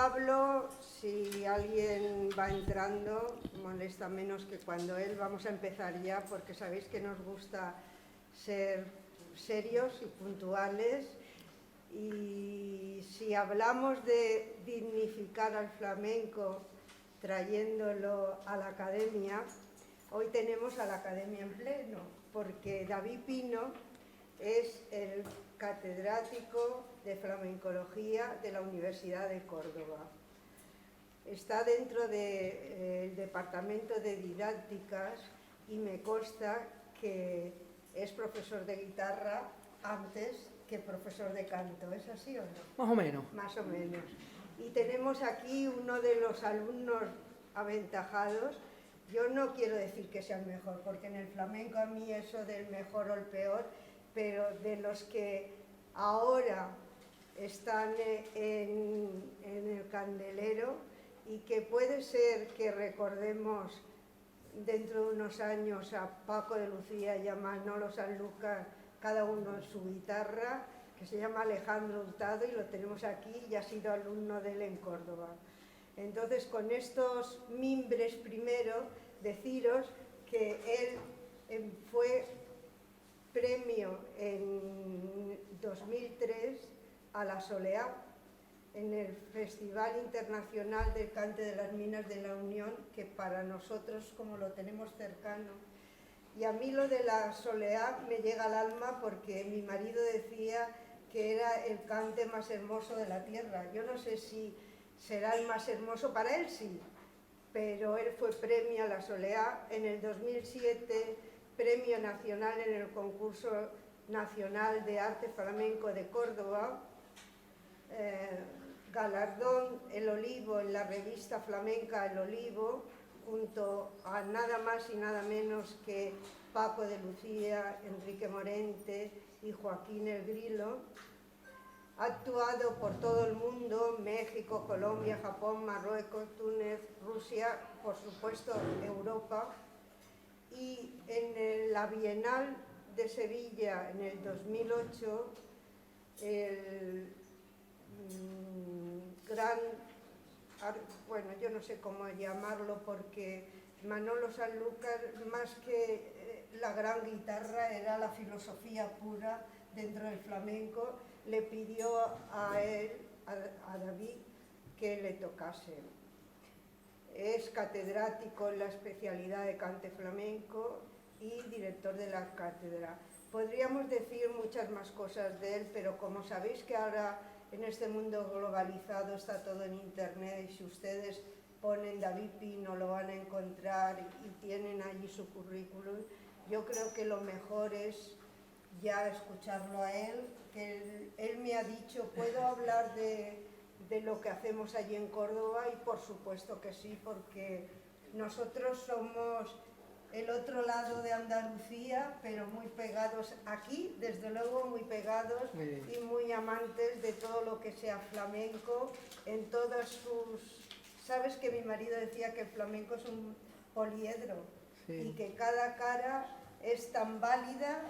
Pablo, si alguien va entrando, molesta menos que cuando él. Vamos a empezar ya, porque sabéis que nos gusta ser serios y puntuales. Y si hablamos de dignificar al flamenco trayéndolo a la academia, hoy tenemos a la academia en pleno, porque David Pino es el catedrático de flamencología de la Universidad de Córdoba. Está dentro del departamento de didácticas y me consta que es profesor de guitarra antes que profesor de canto. ¿Es así o no? Más o menos. Más o menos. Y tenemos aquí uno de los alumnos aventajados. Yo no quiero decir que sea el mejor, porque en el flamenco a mí eso del mejor o el peor, pero de los que ahora están en el candelero y que puede ser que recordemos dentro de unos años a Paco de Lucía y a Manolo Sanlúcar, cada uno en su guitarra, que se llama Alejandro Hurtado y lo tenemos aquí y ha sido alumno de él en Córdoba. Entonces, con estos mimbres primero, deciros que él fue premio en 2003 a la Soleá, en el Festival Internacional del Cante de las Minas de la Unión, que para nosotros, como lo tenemos cercano, y a mí lo de la Soleá me llega al alma porque mi marido decía que era el cante más hermoso de la tierra. Yo no sé si será el más hermoso, para él sí, pero él fue premio a la Soleá. En el 2007, premio nacional en el concurso nacional de arte flamenco de Córdoba, galardón El Olivo en la revista flamenca El Olivo, junto a nada más y nada menos que Paco de Lucía, Enrique Morente y Joaquín El Grilo. Ha actuado por todo el mundo: México, Colombia, Japón, Marruecos, Túnez, Rusia, por supuesto Europa. Y en la Bienal de Sevilla en el 2008, el gran, bueno, yo no sé cómo llamarlo, porque Manolo Sanlúcar, más que la gran guitarra, era la filosofía pura dentro del flamenco. Le pidió a él, a David, que le tocase. Es catedrático en la especialidad de cante flamenco y director de la cátedra. Podríamos decir muchas más cosas de él, pero como sabéis que ahora en este mundo globalizado está todo en internet, y si ustedes ponen David Pino lo van a encontrar y tienen allí su currículum, yo creo que lo mejor es ya escucharlo a él, que él me ha dicho, ¿puedo hablar de lo que hacemos allí en Córdoba? Y por supuesto que sí, porque nosotros somos el otro lado de Andalucía, pero muy pegados aquí, desde luego muy pegados y muy amantes de todo lo que sea flamenco, en todas sus... Sabes que mi marido decía que el flamenco es un poliedro, sí, y que cada cara es tan válida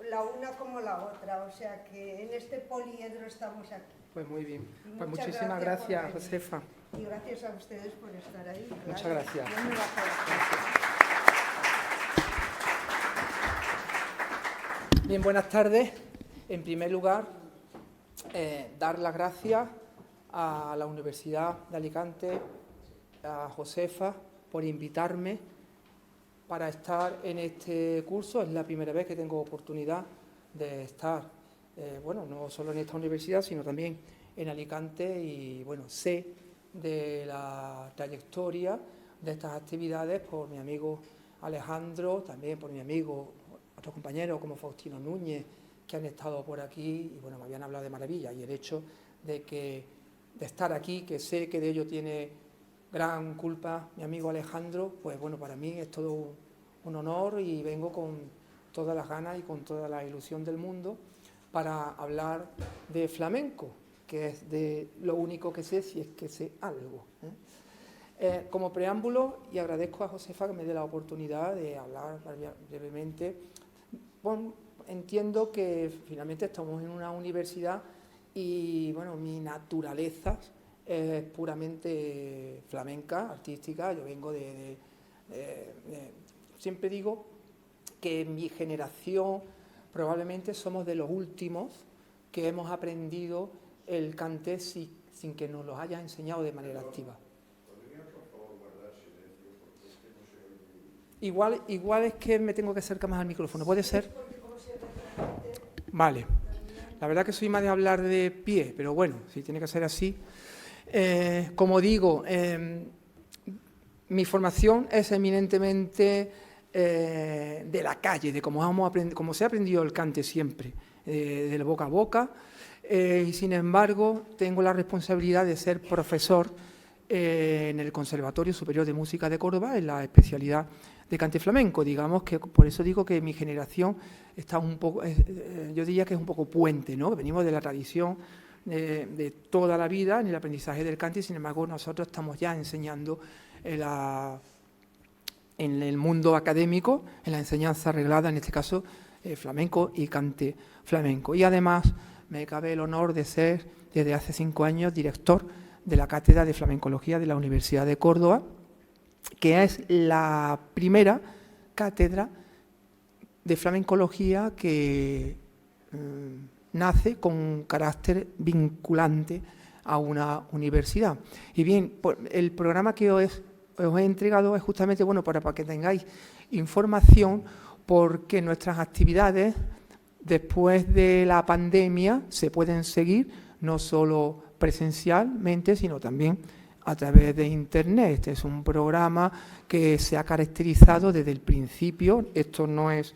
la una como la otra, o sea que en este poliedro estamos aquí. Pues muy bien, pues muchísimas gracias, Josefa. Y gracias a ustedes por estar ahí. Muchas gracias. Bien, buenas tardes. En primer lugar, dar las gracias a la Universidad de Alicante, a Josefa, por invitarme para estar en este curso. Es la primera vez que tengo oportunidad de estar, bueno, no solo en esta universidad, sino también en Alicante, y bueno, sé de la trayectoria de estas actividades por mi amigo Alejandro, también por mi amigo, otros compañeros como Faustino Núñez, que han estado por aquí y bueno, me habían hablado de maravilla, y el hecho de estar aquí, que sé que de ello tiene gran culpa mi amigo Alejandro, pues bueno, para mí es todo un honor, y vengo con todas las ganas y con toda la ilusión del mundo para hablar de flamenco, que es de lo único que sé, si es que sé algo. Como preámbulo, y agradezco a Josefa que me dé la oportunidad de hablar brevemente. Bueno, entiendo que finalmente estamos en una universidad y bueno, mi naturaleza es puramente flamenca, artística. Yo vengo siempre digo que en mi generación probablemente somos de los últimos que hemos aprendido el cante sin que nos lo hayan enseñado de manera activa. Igual es que me tengo que acercar más al micrófono, ¿puede ser? Vale. La verdad que soy más de hablar de pie, pero bueno, si tiene que ser así. Como digo, mi formación es eminentemente de la calle, de cómo se ha aprendido el cante siempre, de boca a boca, y sin embargo tengo la responsabilidad de ser profesor en el Conservatorio Superior de Música de Córdoba, en la especialidad de cante flamenco. Digamos que por eso digo que mi generación está un poco, yo diría que es un poco puente, ¿no? Venimos de la tradición de toda la vida en el aprendizaje del cante, y sin embargo nosotros estamos ya enseñando en el mundo académico, en la enseñanza reglada, en este caso flamenco y cante flamenco. Y además me cabe el honor de ser desde hace 5 años director de la Cátedra de Flamencología de la Universidad de Córdoba, que es la primera cátedra de flamencología que nace con carácter vinculante a una universidad. Y bien, el programa que os he entregado es justamente para que tengáis información, porque nuestras actividades después de la pandemia se pueden seguir no solo presencialmente, sino también a través de Internet. Este es un programa que se ha caracterizado desde el principio. Esto no es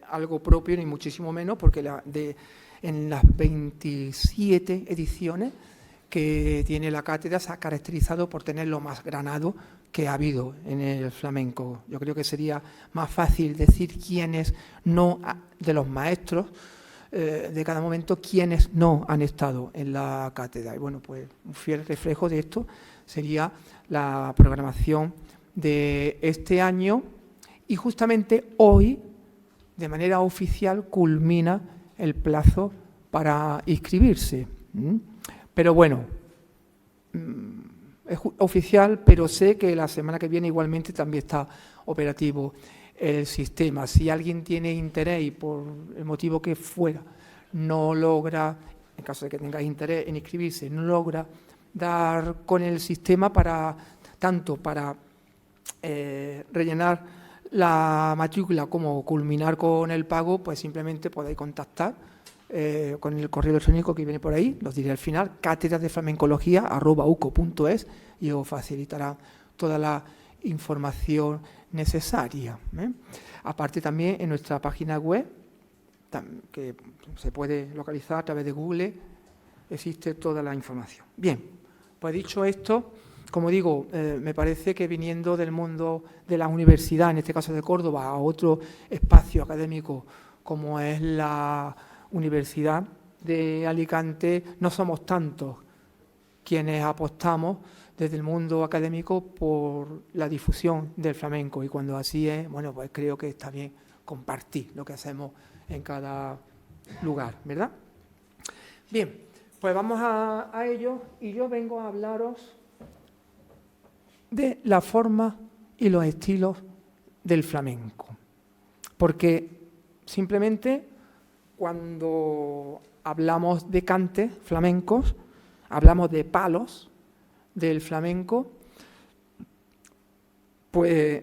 algo propio, ni muchísimo menos, porque en las 27 ediciones que tiene la cátedra se ha caracterizado por tener lo más granado que ha habido en el flamenco. Yo creo que sería más fácil decir quiénes no, de los maestros de cada momento, quiénes no han estado en la cátedra. Y bueno, pues un fiel reflejo de esto sería la programación de este año, y justamente hoy, de manera oficial, culmina el plazo para inscribirse. Pero bueno, es oficial, pero sé que la semana que viene igualmente también está operativo el sistema. Si alguien tiene interés y por el motivo que fuera no logra, en caso de que tengáis interés en inscribirse, no logra dar con el sistema tanto para rellenar la matrícula como culminar con el pago, pues simplemente podéis contactar con el correo electrónico que viene por ahí, los diré al final, cátedradeflamencología@uco.es, y os facilitará toda la información necesaria. Aparte, también en nuestra página web, que se puede localizar a través de Google, existe toda la información. Bien, pues dicho esto, como digo, me parece que viniendo del mundo de la universidad, en este caso de Córdoba, a otro espacio académico como es la Universidad de Alicante, no somos tantos quienes apostamos desde el mundo académico por la difusión del flamenco, y cuando así es, bueno, pues creo que está bien compartir lo que hacemos en cada lugar, ¿verdad? Bien, pues vamos a ello, y yo vengo a hablaros de la forma y los estilos del flamenco, porque simplemente cuando hablamos de cantes flamencos, hablamos de palos del flamenco, pues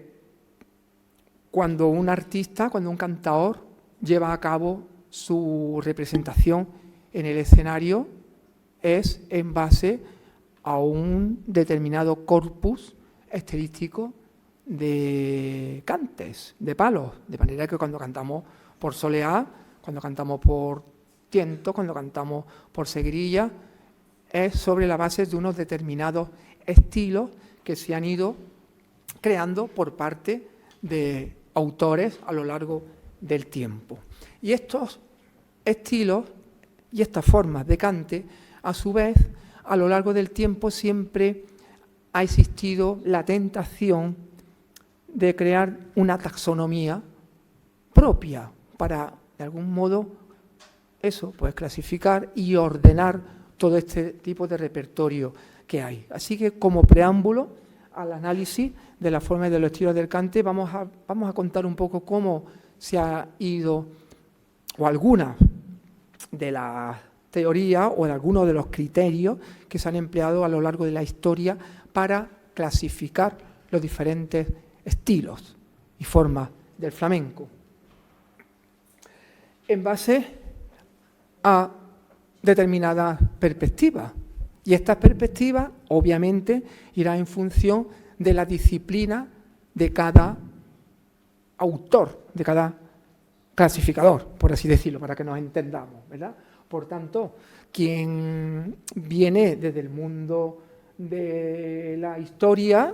cuando un artista, cuando un cantador lleva a cabo su representación en el escenario, es en base a un determinado corpus estilístico de cantes, de palos, de manera que cuando cantamos por soleá, cuando cantamos por tiento, cuando cantamos por seguirilla, es sobre la base de unos determinados estilos que se han ido creando por parte de autores a lo largo del tiempo. Y estos estilos y estas formas de cante, a su vez, a lo largo del tiempo siempre ha existido la tentación de crear una taxonomía propia para, de algún modo, pues clasificar y ordenar todo este tipo de repertorio que hay. Así que, como preámbulo al análisis de la forma y de los estilos del cante, vamos a contar un poco cómo se ha ido, o algunas de las teorías o de algunos de los criterios que se han empleado a lo largo de la historia para clasificar los diferentes estilos y formas del flamenco, en base a determinadas perspectivas. Y estas perspectivas, obviamente, irán en función de la disciplina de cada autor, de cada clasificador, por así decirlo, para que nos entendamos, ¿verdad? Por tanto, quien viene desde el mundo de la historia,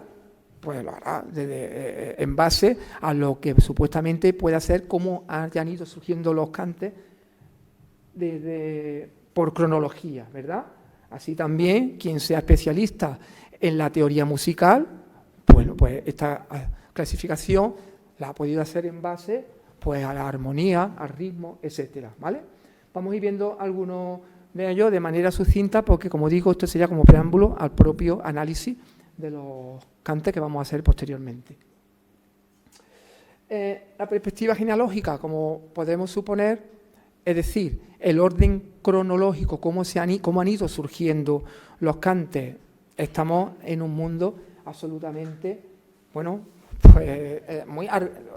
pues lo hará en base a lo que supuestamente pueda ser cómo hayan ido surgiendo los cantes por cronología, ¿verdad? Así también, quien sea especialista en la teoría musical, bueno, pues esta clasificación la ha podido hacer en base pues, a la armonía, al ritmo, etcétera, ¿vale? Vamos a ir viendo algunos de ellos de manera sucinta, porque, como digo, esto sería como preámbulo al propio análisis de los cantes que vamos a hacer posteriormente. La perspectiva genealógica, como podemos suponer, es decir, el orden cronológico, cómo han ido surgiendo los cantes. Estamos en un mundo absolutamente, bueno, pues,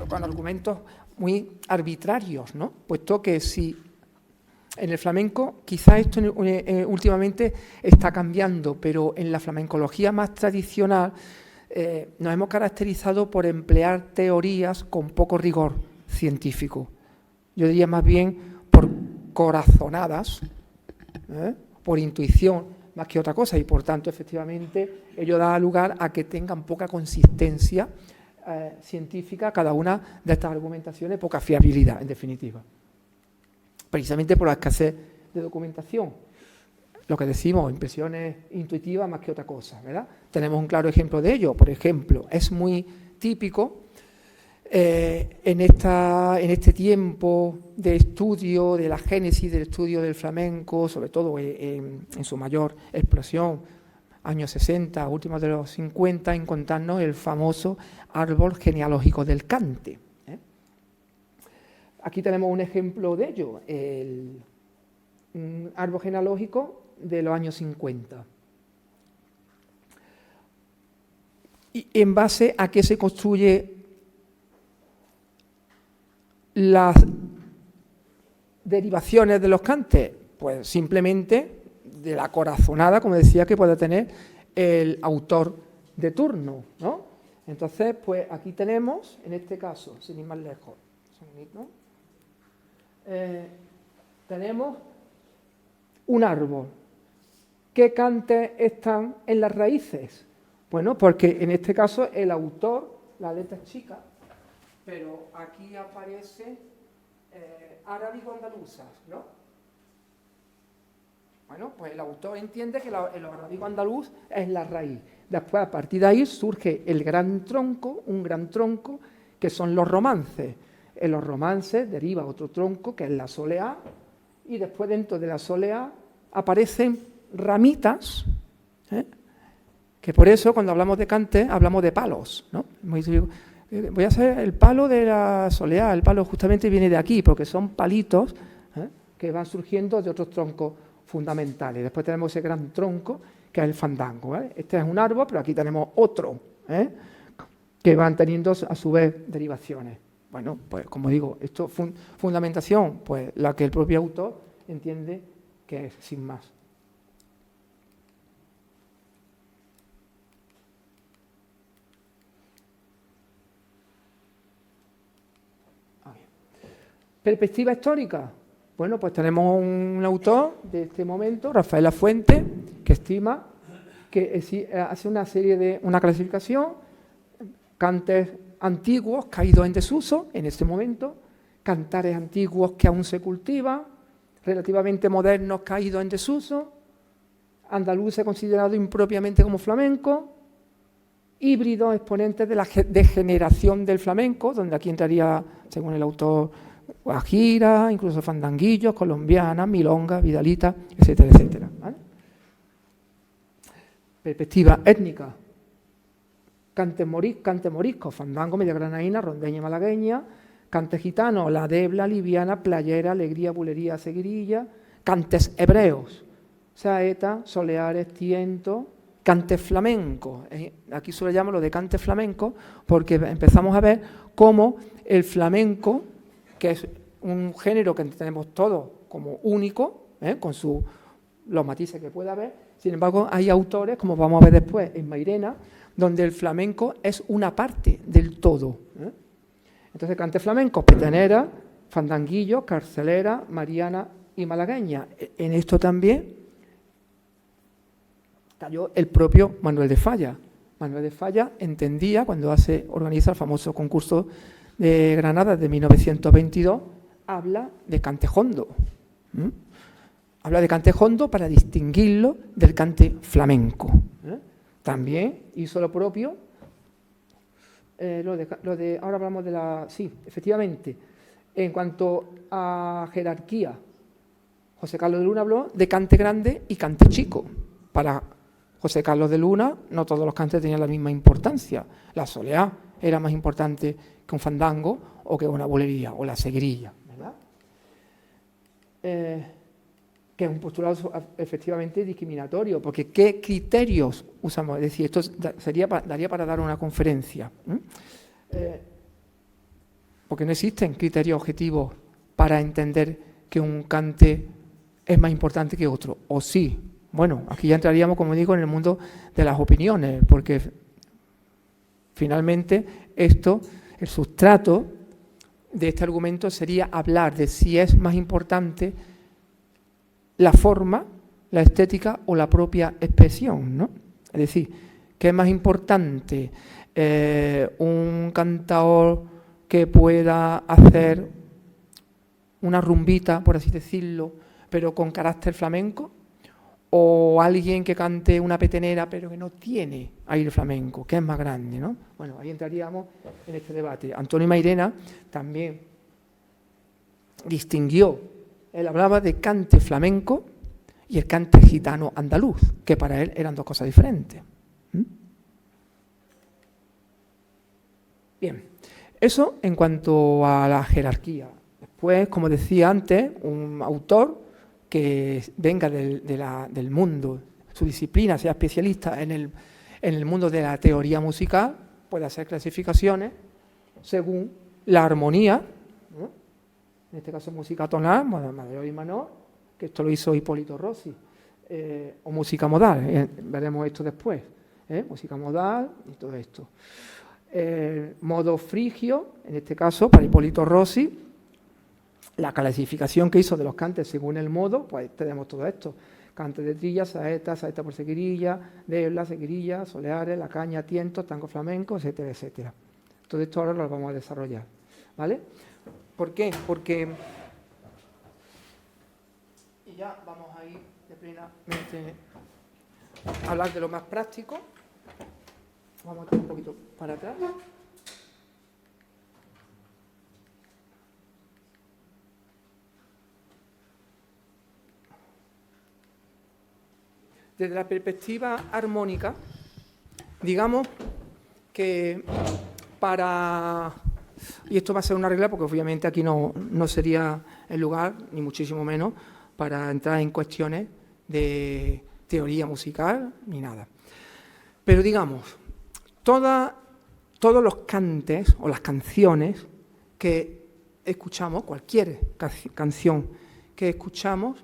con argumentos muy arbitrarios, ¿no? Puesto que si en el flamenco, quizás esto últimamente está cambiando, pero en la flamencología más tradicional nos hemos caracterizado por emplear teorías con poco rigor científico. Yo diría más bien por corazonadas, por intuición, más que otra cosa, y por tanto, efectivamente, ello da lugar a que tengan poca consistencia científica cada una de estas argumentaciones, poca fiabilidad, en definitiva. Precisamente por la escasez de documentación. Lo que decimos, impresiones intuitivas más que otra cosa, ¿verdad? Tenemos un claro ejemplo de ello. Por ejemplo, es muy típico en este tiempo de estudio de la génesis, del estudio del flamenco, sobre todo en su mayor explosión, años 60, últimos de los 50, encontrarnos el famoso árbol genealógico del cante. Aquí tenemos un ejemplo de ello, un árbol genealógico de los años 50. ¿Y en base a qué se construye las derivaciones de los cantes? Pues simplemente de la corazonada, como decía, que puede tener el autor de turno, ¿no? Entonces, pues aquí tenemos, en este caso, sin ir más lejos, tenemos un árbol. ¿Qué cantes están en las raíces? Bueno, porque en este caso el autor, la letra es chica, pero aquí aparece arábigo-andaluzas, ¿no? Bueno, pues el autor entiende que el arábigo-andaluz es la raíz. Después, a partir de ahí, surge el gran tronco, un gran tronco, que son los romances. En los romances deriva otro tronco, que es la soleá, y después dentro de la soleá aparecen ramitas, que por eso cuando hablamos de cante hablamos de palos, ¿no? Voy a hacer el palo de la soleá, el palo justamente viene de aquí, porque son palitos que van surgiendo de otros troncos fundamentales. Después tenemos ese gran tronco, que es el fandango, ¿vale? Este es un árbol, pero aquí tenemos otro, que van teniendo a su vez derivaciones. Bueno, pues como digo, esto fundamentación, pues la que el propio autor entiende que es sin más. Perspectiva histórica. Bueno, pues tenemos un autor de este momento, Rafael Lafuente, que estima que hace una clasificación, cantes antiguos caídos en desuso en este momento, cantares antiguos que aún se cultivan, relativamente modernos caídos en desuso, andaluz considerado impropiamente como flamenco, híbridos exponentes de la degeneración del flamenco, donde aquí entraría, según el autor, guajira, incluso fandanguillos, colombianas, milongas, vidalitas, etcétera, etcétera, ¿vale? perspectiva étnica, cante morisco, fandango, media granaína, rondeña malagueña, cante gitano, la debla, liviana, playera, alegría, bulería, seguirilla, cantes hebreos, saeta, soleares, tiento, cantes flamencos. Aquí solo llamo lo de cantes flamencos porque empezamos a ver cómo el flamenco, que es un género que tenemos todos como único, con los matices que pueda haber, sin embargo hay autores, como vamos a ver después en Mairena, donde el flamenco es una parte del todo. Entonces, cantes flamencos, petanera, fandanguillo, carcelera, mariana y malagueña. En esto también cayó el propio Manuel de Falla. Manuel de Falla entendía, cuando organiza el famoso concurso de Granada de 1922, habla de cante jondo. Habla de cante jondo para distinguirlo del cante flamenco. También hizo lo propio. Ahora hablamos de la... Sí, efectivamente. En cuanto a jerarquía, José Carlos de Luna habló de cante grande y cante chico. Para José Carlos de Luna no todos los cantes tenían la misma importancia. La soleá era más importante que un fandango o que una bulería o la seguirilla, ¿verdad? Que es un postulado efectivamente discriminatorio, porque ¿qué criterios usamos? Es decir, esto daría para dar una conferencia, porque no existen criterios objetivos para entender que un cante es más importante que otro, o sí. Bueno, aquí ya entraríamos, como digo, en el mundo de las opiniones, porque finalmente el sustrato de este argumento sería hablar de si es más importante la forma, la estética o la propia expresión, ¿no? Es decir, ¿qué es más importante? Un cantador que pueda hacer una rumbita, por así decirlo, pero con carácter flamenco, o alguien que cante una petenera pero que no tiene aire flamenco, que es más grande, ¿no? Bueno, ahí entraríamos en este debate. Antonio Mairena también distinguió, él hablaba de cante flamenco y el cante gitano andaluz, que para él eran dos cosas diferentes. Bien, eso en cuanto a la jerarquía. Después, como decía antes, un autor que venga del mundo, su disciplina, sea especialista en el mundo de la teoría musical, puede hacer clasificaciones según la armonía, ¿no? En este caso música tonal, mayor y menor, que esto lo hizo Hipólito Rossi, o música modal, veremos esto después, música modal y todo esto. Modo frigio, en este caso para Hipólito Rossi, la clasificación que hizo de los cantes según el modo, pues tenemos todo esto. Cantes de trilla, saeta, saeta por seguirilla, debla, seguirilla, soleares, la caña, tiento, tango flamenco, etcétera, etcétera. Todo esto ahora lo vamos a desarrollar, ¿vale? ¿Por qué? Porque... Y ya vamos a ir de plenamente a hablar de lo más práctico. Vamos a ir un poquito para atrás. Desde la perspectiva armónica, digamos que para... Y esto va a ser una regla porque obviamente aquí no sería el lugar, ni muchísimo menos, para entrar en cuestiones de teoría musical ni nada. Pero digamos, todos los cantes o las canciones que escuchamos, cualquier canción que escuchamos,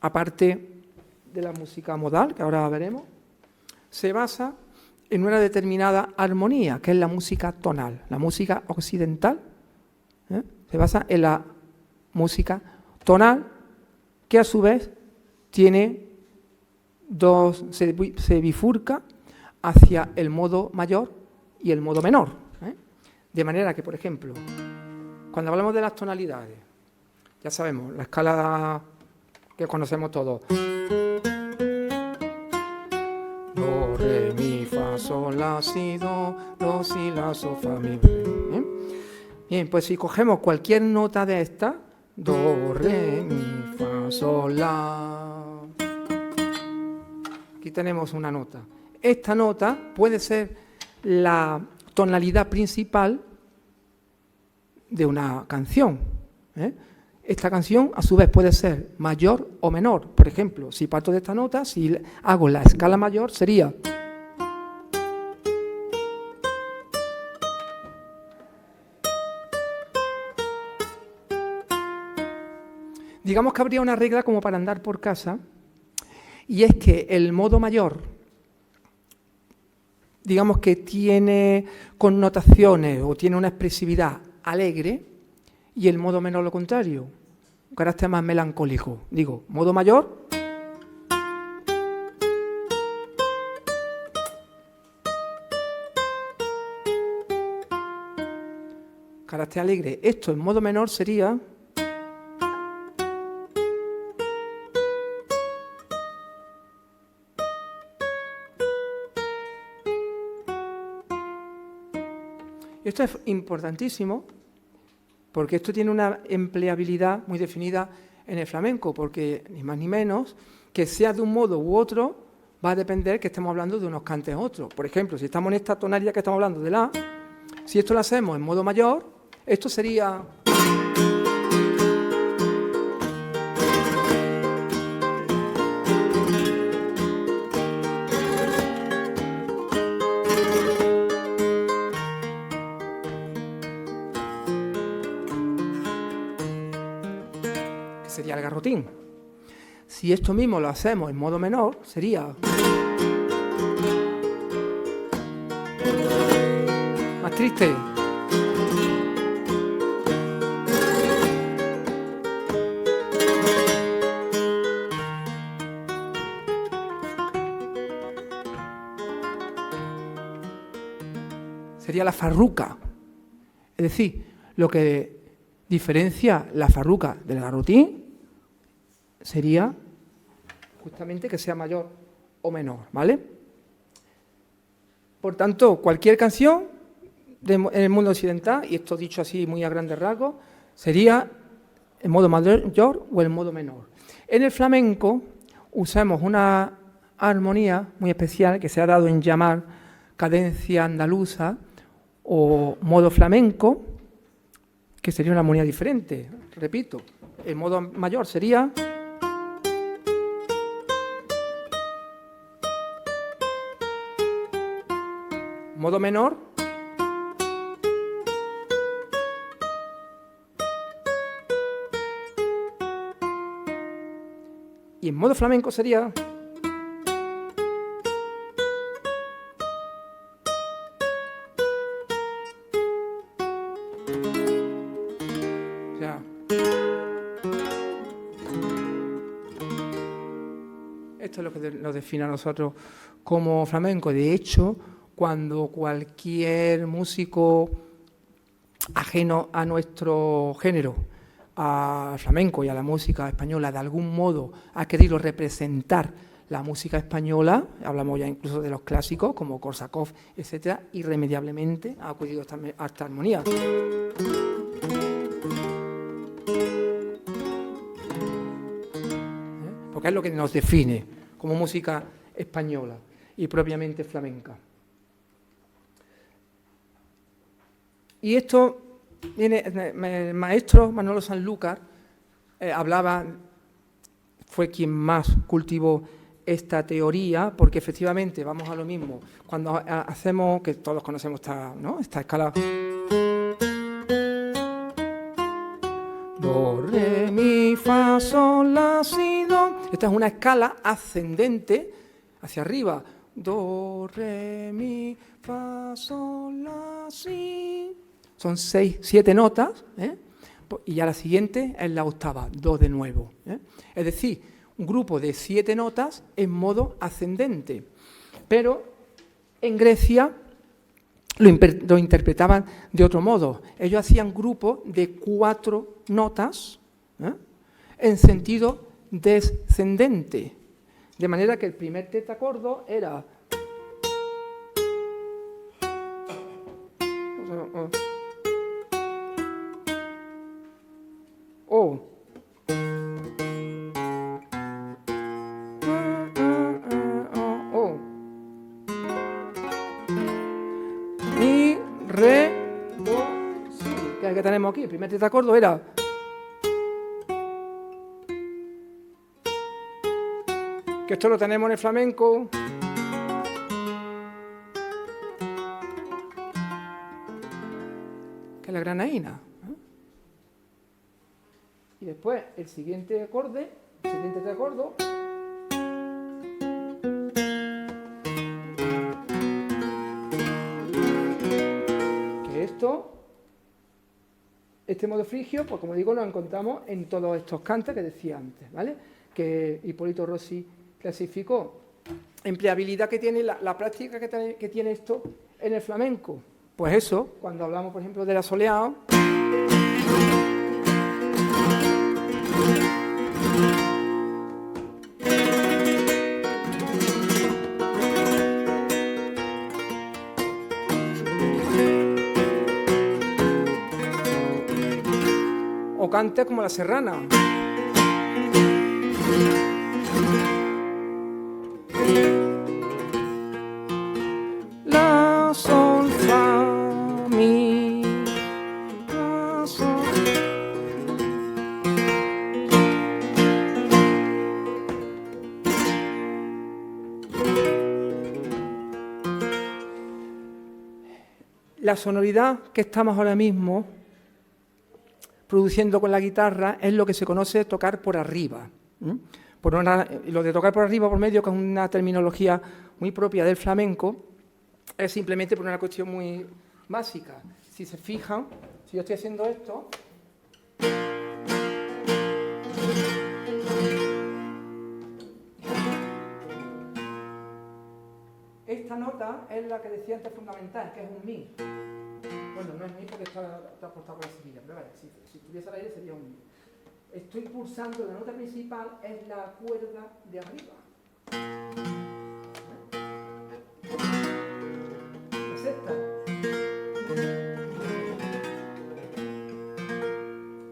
aparte de la música modal, que ahora veremos, se basa en una determinada armonía, que es la música tonal. La música occidental se basa en la música tonal, que a su vez tiene se bifurca hacia el modo mayor y el modo menor. De manera que, por ejemplo, cuando hablamos de las tonalidades, ya sabemos, la escala que conocemos todos. Do, re, mi, fa, sol, la, si, do, si, la, so, fa, mi. Bien, pues si cogemos cualquier nota de esta, do, re, mi, fa, sol, la, aquí tenemos una nota. Esta nota puede ser la tonalidad principal de una canción. Esta canción, a su vez, puede ser mayor o menor. Por ejemplo, si parto de esta nota, si hago la escala mayor, sería... Digamos que habría una regla como para andar por casa, y es que el modo mayor, digamos que tiene connotaciones o tiene una expresividad alegre, y el modo menor lo contrario, un carácter más melancólico. Digo, modo mayor, carácter alegre. Esto en modo menor sería... Esto es importantísimo porque esto tiene una empleabilidad muy definida en el flamenco, porque ni más ni menos que sea de un modo u otro va a depender que estemos hablando de unos cantes otros. Por ejemplo, si estamos en esta tonalidad que estamos hablando de la, si esto lo hacemos en modo mayor, esto sería... sería el garrotín. Si esto mismo lo hacemos en modo menor, sería... más triste. Sería la farruca. Es decir, lo que diferencia la farruca del garrotín sería justamente que sea mayor o menor, ¿vale? Por tanto, cualquier canción en el mundo occidental, y esto dicho así muy a grandes rasgos, sería en modo mayor o en modo menor. En el flamenco usamos una armonía muy especial que se ha dado en llamar cadencia andaluza o modo flamenco, que sería una armonía diferente. Repito, el modo mayor sería... modo menor... y en modo flamenco sería... o sea, esto es lo que nos define a nosotros como flamenco. De hecho, cuando cualquier músico ajeno a nuestro género, al flamenco y a la música española, de algún modo ha querido representar la música española, hablamos ya incluso de los clásicos como Korsakov, etcétera, irremediablemente ha acudido a esta armonía. Porque es lo que nos define como música española y propiamente flamenca. Y esto viene, el maestro Manolo Sanlúcar hablaba, fue quien más cultivó esta teoría, porque efectivamente vamos a lo mismo. Cuando hacemos, que todos conocemos esta, ¿no?, esta escala. Do, re, mi, fa, sol, la, si, do. Esta es una escala ascendente hacia arriba. Do, re, mi, fa, sol, la, si. Son 6, 7 notas, y ya la siguiente es la octava, do de nuevo. Es decir, un grupo de 7 notas en modo ascendente. Pero en Grecia lo interpretaban de otro modo. Ellos hacían grupos de 4 notas en sentido descendente. De manera que el primer tetacordo era... O. re, do, si. ¿Qué es el que tenemos aquí? El primer tetracordo era... que esto lo tenemos en el flamenco. Que es la granaína. Y después el siguiente acorde, el siguiente tetracordo. Que este modo frigio, pues como digo, lo encontramos en todos estos cantes que decía antes, ¿vale? Que Hipólito Rossi clasificó. Empleabilidad que tiene, la práctica que tiene esto en el flamenco. Pues eso, cuando hablamos, por ejemplo, del asoleado. O cantes como la serrana. La, sol, fa, mi, la, sol. La sonoridad que estamos ahora mismo produciendo con la guitarra es lo que se conoce tocar por arriba. Lo de tocar por arriba, por medio, que es una terminología muy propia del flamenco, es simplemente por una cuestión muy básica. Si se fijan, si yo estoy haciendo esto, esta nota es la que decía antes fundamental, que es un mi. Bueno, no es mi porque está aportado con la semilla, pero vale, si estuviese al aire sería un mi. Estoy pulsando, la nota principal es la cuerda de arriba. Es esta.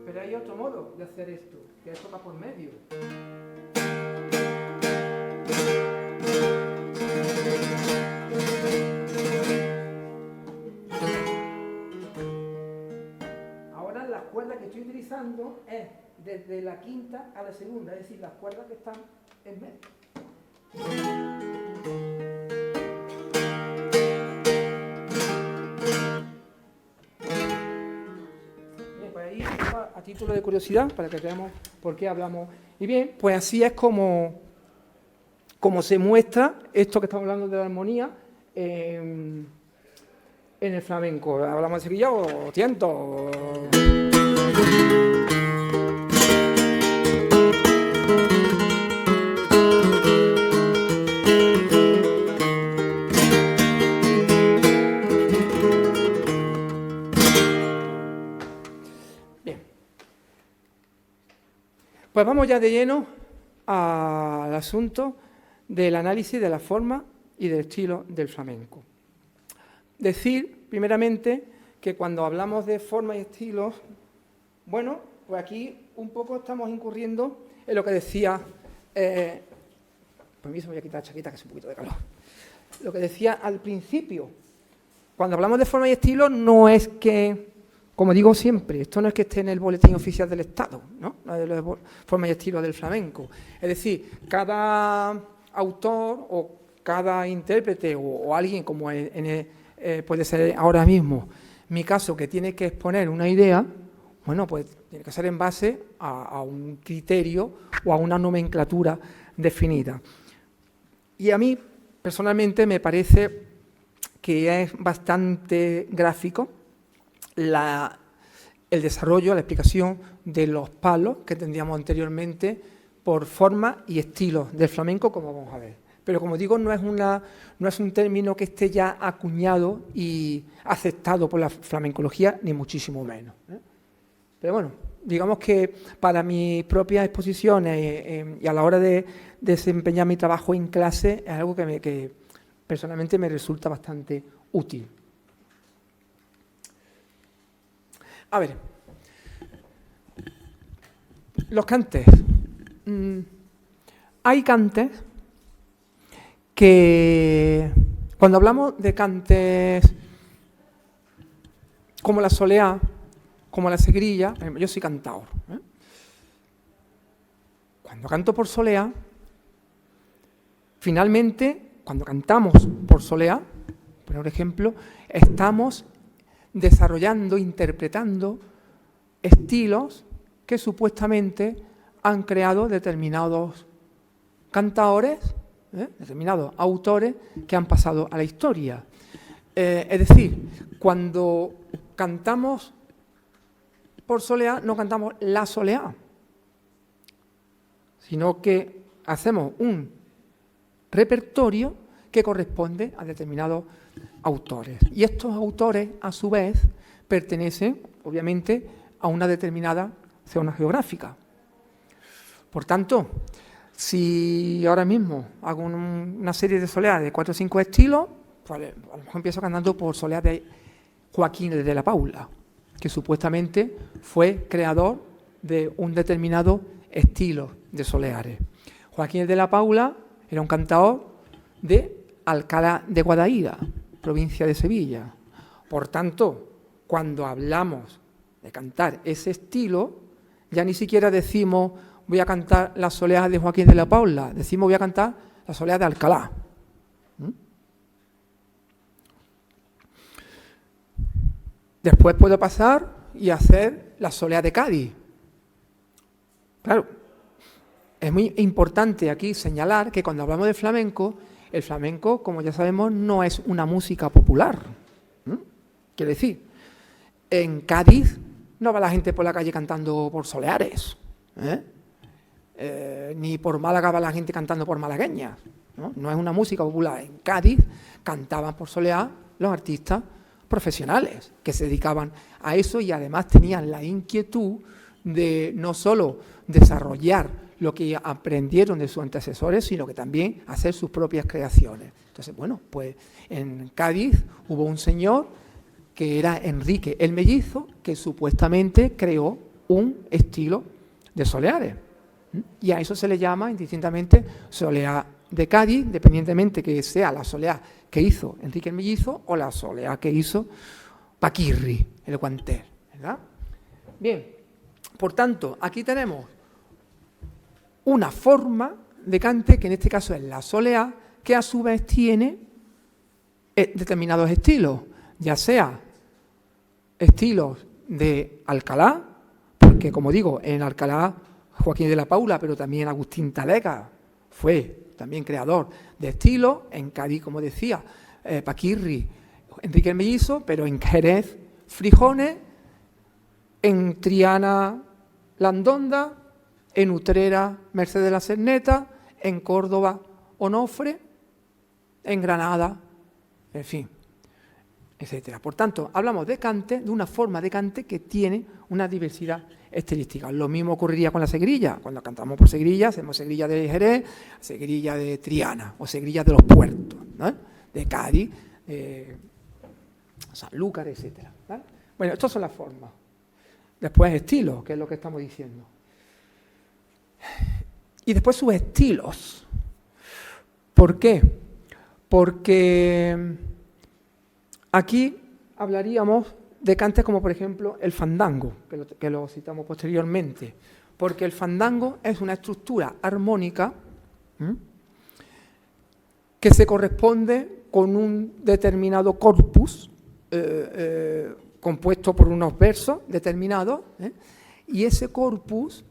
Pero hay otro modo de hacer esto, que es tocar por medio. Ahora la cuerda que estoy utilizando es desde la quinta a la segunda, es decir, las cuerdas que están en medio. Bien, pues ahí, a título de curiosidad, para que veamos por qué hablamos. Y bien, pues así es como se muestra esto que estamos hablando de la armonía en el flamenco. Hablamos de Sevilla o tiento. Pues vamos ya de lleno al asunto del análisis de la forma y del estilo del flamenco. Decir, primeramente, que cuando hablamos de forma y estilos, bueno, pues aquí un poco estamos incurriendo en lo que decía, pues me voy a quitar la chaqueta que hace un poquito de calor. Lo que decía al principio, cuando hablamos de forma y estilo, no es que, como digo siempre, esto no es que esté en el boletín oficial del Estado, ¿no? De forma y estilo del flamenco. Es decir, cada autor o cada intérprete o alguien como puede ser ahora mismo mi caso, que tiene que exponer una idea, bueno, pues tiene que ser en base a un criterio o a una nomenclatura definida. Y a mí, personalmente, me parece que es bastante gráfico el desarrollo, la explicación de los palos que tendríamos anteriormente por forma y estilo del flamenco, como vamos a ver. Pero como digo, no es un término que esté ya acuñado y aceptado por la flamencología, ni muchísimo menos. Pero bueno, digamos que para mis propias exposiciones y a la hora de desempeñar mi trabajo en clase es algo que personalmente me resulta bastante útil. A ver, los cantes. Hay cantes que, cuando hablamos de cantes como la soleá, como la segrilla. Yo soy cantaor. Cuando canto por soleá, finalmente, cuando cantamos por soleá, por ejemplo, estamos desarrollando, interpretando estilos que supuestamente han creado determinados cantaores, determinados autores que han pasado a la historia. Es decir, cuando cantamos por soleá, no cantamos la soleá, sino que hacemos un repertorio que corresponde a determinados autores. Y estos autores, a su vez, pertenecen, obviamente, a una determinada zona geográfica. Por tanto, si ahora mismo hago una serie de soleás de 4 o 5 estilos, pues a lo mejor empiezo cantando por soleá de Joaquín de la Paula, que supuestamente fue creador de un determinado estilo de soleares. Joaquín de la Paula era un cantador de Alcalá de Guadaíra, provincia de Sevilla. Por tanto, cuando hablamos de cantar ese estilo, ya ni siquiera decimos voy a cantar las soleás de Joaquín de la Paula, decimos voy a cantar las soleás de Alcalá. Después puedo pasar y hacer las soleás de Cádiz. Claro, es muy importante aquí señalar que cuando hablamos de flamenco, el flamenco, como ya sabemos, no es una música popular. Quiere decir, en Cádiz no va la gente por la calle cantando por soleares, ni por Málaga va la gente cantando por malagueñas. No es una música popular. En Cádiz cantaban por soleá los artistas profesionales que se dedicaban a eso y además tenían la inquietud de no solo desarrollar lo que aprendieron de sus antecesores, sino que también hacer sus propias creaciones. Entonces, bueno, pues en Cádiz hubo un señor que era Enrique el Mellizo, que supuestamente creó un estilo de soleares. Y a eso se le llama indistintamente soleá de Cádiz, independientemente que sea la soleá que hizo Enrique el Mellizo o la soleá que hizo Paquirri, el guanter, ¿verdad? Bien, por tanto, aquí tenemos una forma de cante, que en este caso es la soleá, que a su vez tiene determinados estilos, ya sea estilos de Alcalá, porque como digo, en Alcalá Joaquín de la Paula, pero también Agustín Taleca fue también creador de estilos, en Cádiz, como decía, Paquirri, Enrique el Mellizo, pero en Jerez, Frijones, en Triana, Landonda, en Utrera, Mercedes de la Cerneta, en Córdoba, Onofre, en Granada, en fin, etcétera. Por tanto, hablamos de cante, de una forma de cante que tiene una diversidad estilística. Lo mismo ocurriría con la segrilla. Cuando cantamos por segrilla, hacemos segrilla de Jerez, segrilla de Triana o segrilla de los puertos, ¿no? De Cádiz, Sanlúcar, etcétera, ¿vale? Bueno, estas son las formas. Después estilos, que es lo que estamos diciendo. Y después sus estilos. ¿Por qué? Porque aquí hablaríamos de cantes como, por ejemplo, el fandango, que lo citamos posteriormente. Porque el fandango es una estructura armónica que se corresponde con un determinado corpus compuesto por unos versos determinados, y ese corpus,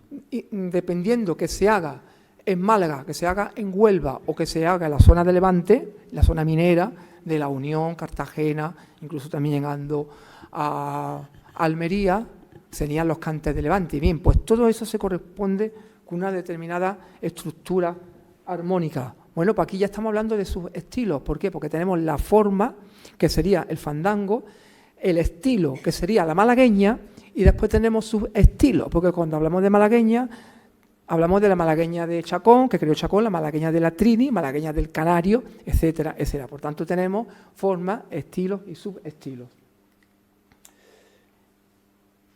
dependiendo que se haga en Málaga, que se haga en Huelva o que se haga en la zona de Levante, la zona minera de La Unión, Cartagena, incluso también llegando a Almería, serían los cantes de Levante. Bien, pues todo eso se corresponde con una determinada estructura armónica. Bueno, pues aquí ya estamos hablando de sus estilos. ¿Por qué? Porque tenemos la forma, que sería el fandango, el estilo, que sería la malagueña, y después tenemos sus estilos, porque cuando hablamos de malagueña, hablamos de la malagueña de Chacón, que creó Chacón, la malagueña de la Trini, malagueña del Canario, etcétera, etcétera. Por tanto, tenemos formas, estilos y subestilos.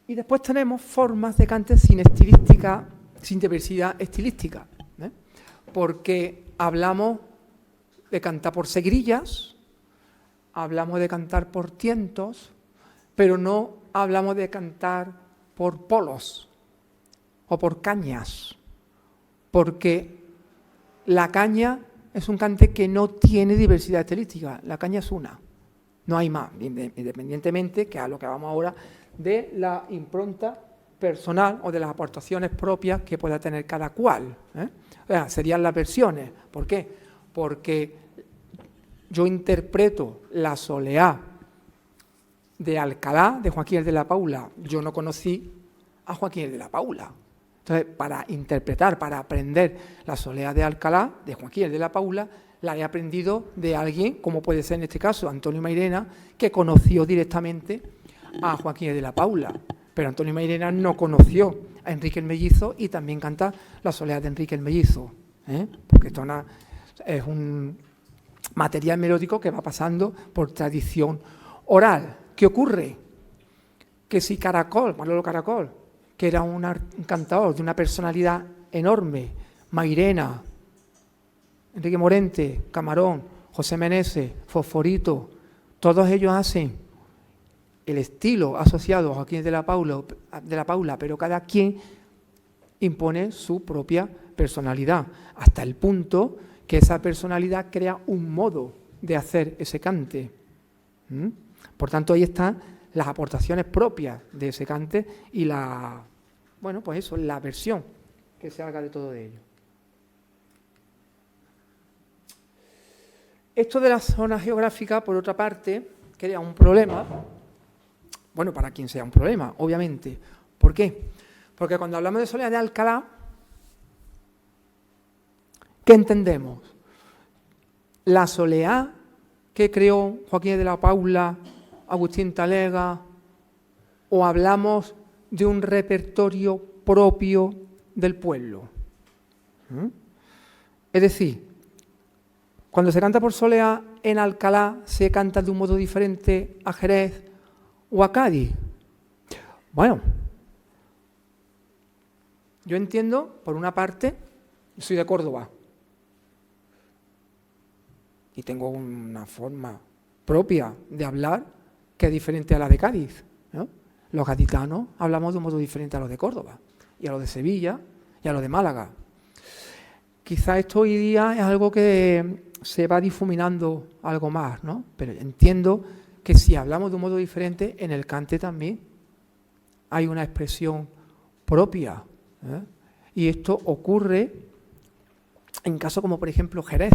Y después tenemos formas de cante sin estilística, sin diversidad estilística, porque hablamos de cantar por segrillas, hablamos de cantar por tientos, pero no hablamos de cantar por polos o por cañas, porque la caña es un cante que no tiene diversidad estilística, la caña es una, no hay más, independientemente, que a lo que vamos ahora, de la impronta personal o de las aportaciones propias que pueda tener cada cual. O sea, serían las versiones. ¿Por qué? Porque yo interpreto la soleá de Alcalá, de Joaquín de la Paula. Yo no conocí a Joaquín de la Paula. Entonces, para interpretar, para aprender la soleá de Alcalá, de Joaquín de la Paula, la he aprendido de alguien, como puede ser en este caso Antonio Mairena, que conoció directamente a Joaquín de la Paula. Pero Antonio Mairena no conoció a Enrique el Mellizo y también canta la soleá de Enrique el Mellizo, porque esto es un material melódico que va pasando por tradición oral. ¿Qué ocurre? Que si Caracol, Manolo Caracol, que era un cantador de una personalidad enorme, Mairena, Enrique Morente, Camarón, José Meneses, Fosforito, todos ellos hacen el estilo asociado a Joaquín de la Paula, pero cada quien impone su propia personalidad, hasta el punto que esa personalidad crea un modo de hacer ese cante. Por tanto, ahí están las aportaciones propias de ese cante y la versión que se haga de todo ello. Esto de la zona geográfica, por otra parte, crea un problema. Bueno, para quien sea un problema, obviamente. ¿Por qué? Porque cuando hablamos de soleá de Alcalá, ¿qué entendemos? La soleá que creó Joaquín de la Paula, Agustín Talega, o hablamos de un repertorio propio del pueblo. Es decir, cuando se canta por soleá en Alcalá, se canta de un modo diferente a Jerez o a Cádiz. Bueno, yo entiendo, por una parte, yo soy de Córdoba y tengo una forma propia de hablar que es diferente a la de Cádiz, ¿no? Los gaditanos hablamos de un modo diferente a los de Córdoba y a los de Sevilla y a los de Málaga. Quizá esto hoy día es algo que se va difuminando algo más, ¿no? Pero entiendo que si hablamos de un modo diferente, en el cante también hay una expresión propia, y esto ocurre en casos como, por ejemplo, Jerez.